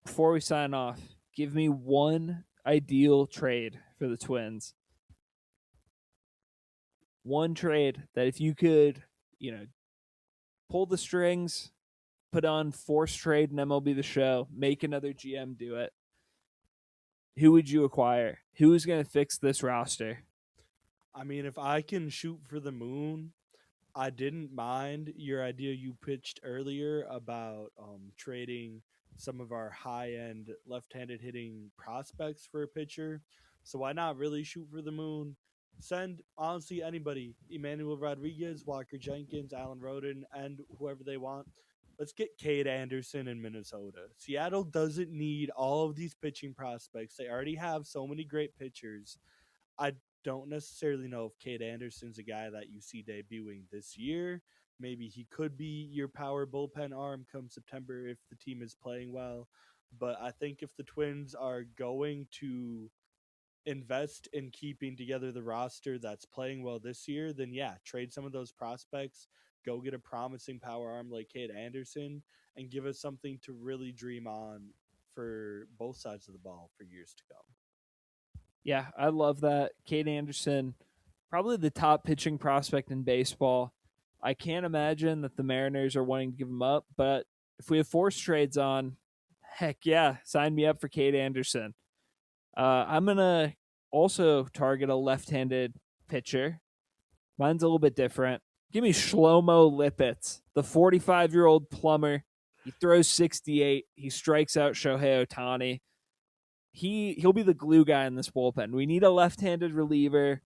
before we sign off, give me one ideal trade for the Twins. One trade that if you could, pull the strings, put on force trade and MLB the show, make another GM do it. Who would you acquire? Who is going to fix this roster? I mean, if I can shoot for the moon, I didn't mind your idea you pitched earlier about trading some of our high end left handed hitting prospects for a pitcher. So why not really shoot for the moon? Send honestly anybody, Emmanuel Rodriguez, Walker Jenkins, Alan Roden, and whoever they want. Let's get Cade Anderson in Minnesota. Seattle doesn't need all of these pitching prospects. They already have so many great pitchers. I don't necessarily know if Cade Anderson's a guy that you see debuting this year. Maybe he could be your power bullpen arm come September if the team is playing well. But I think if the Twins are going to invest in keeping together the roster that's playing well this year, then yeah, trade some of those prospects, go get a promising power arm like Cade Anderson, and give us something to really dream on for both sides of the ball for years to come. Yeah, I love that. Cade Anderson, probably the top pitching prospect in baseball. I can't imagine that the Mariners are wanting to give him up, but if we have force trades on, heck yeah, sign me up for Cade Anderson. I'm going to also target a left handed pitcher. Mine's a little bit different. Give me Shlomo Lipitz, the 45-year-old plumber. He throws 68. He strikes out Shohei Ohtani. He'll be the glue guy in this bullpen. We need a left-handed reliever.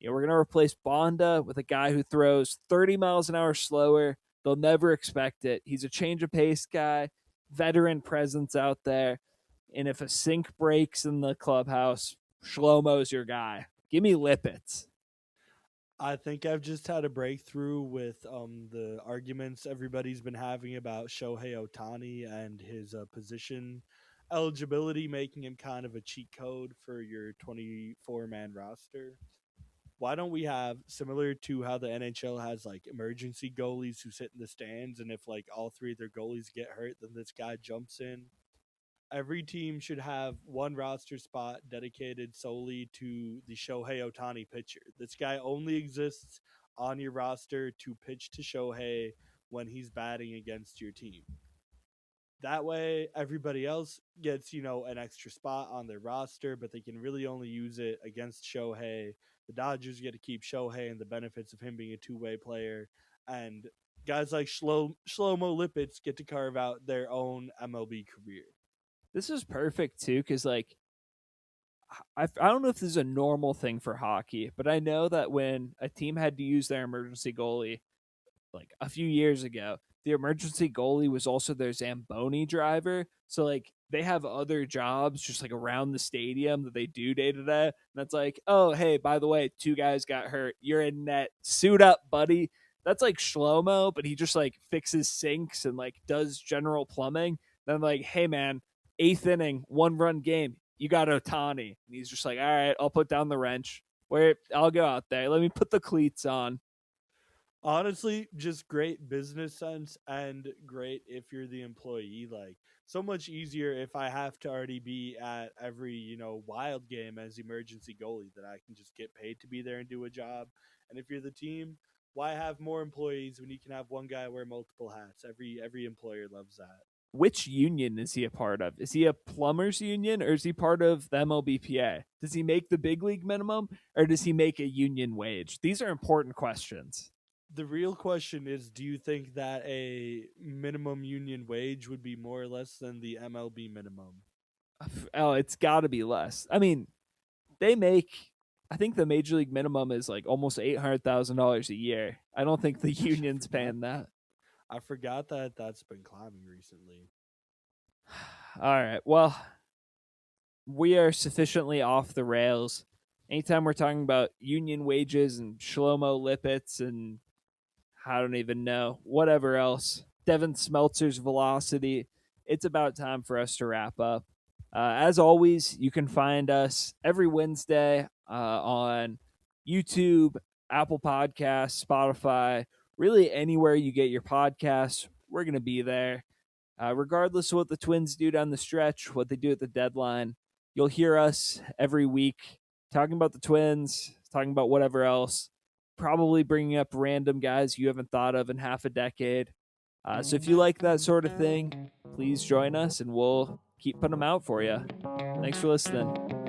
We're gonna replace Bonda with a guy who throws 30 miles an hour slower. They'll never expect it. He's a change of pace guy, veteran presence out there. And if a sink breaks in the clubhouse, Shlomo's your guy. Give me Lippitz. I think I've just had a breakthrough with the arguments everybody's been having about Shohei Ohtani and his position eligibility, making him kind of a cheat code for your 24-man roster. Why don't we have, similar to how the NHL has like emergency goalies who sit in the stands, and if like all three of their goalies get hurt, then this guy jumps in every team should have one roster spot dedicated solely to the Shohei Otani pitcher. This guy only exists on your roster to pitch to Shohei when he's batting against your team. That way, everybody else gets, an extra spot on their roster, but they can really only use it against Shohei. The Dodgers get to keep Shohei and the benefits of him being a two-way player. And guys like Shlomo Lipitz get to carve out their own MLB career. This is perfect too, because like I don't know if this is a normal thing for hockey, but I know that when a team had to use their emergency goalie like a few years ago, the emergency goalie was also their Zamboni driver. So like they have other jobs just like around the stadium that they do day to day. And that's like, oh hey, by the way, two guys got hurt. You're in net. Suit up, buddy. That's like Shlomo, but he just like fixes sinks and like does general plumbing. Then like, hey man, eighth inning, 1-run game. You got Otani. And he's just like, all right, I'll put down the wrench. Where I'll go out there. Let me put the cleats on. Honestly, just great business sense and great if you're the employee. Like, so much easier if I have to already be at every, wild game as emergency goalie that I can just get paid to be there and do a job. And if you're the team, why have more employees when you can have one guy wear multiple hats? Every employer loves that. Which union is he a part of? Is he a plumbers union or is he part of the MLBPA? Does he make the big league minimum or does he make a union wage? These are important questions. The real question is, do you think that a minimum union wage would be more or less than the MLB minimum? Oh, it's got to be less. I mean, they make. I think the major league minimum is like almost $800,000 a year. I don't think the union's paying that. I forgot that that's been climbing recently. All right. Well, we are sufficiently off the rails. Anytime we're talking about union wages and Shlomo Lipitz and I don't even know, whatever else, Devin Smeltzer's velocity, it's about time for us to wrap up. As always, you can find us every Wednesday on YouTube, Apple Podcasts, Spotify, really anywhere you get your podcasts. We're going to be there. Regardless of what the Twins do down the stretch, what they do at the deadline, you'll hear us every week talking about the Twins, talking about whatever else, probably bringing up random guys you haven't thought of in half a decade. So if you like that sort of thing, please join us and we'll keep putting them out for you. Thanks for listening.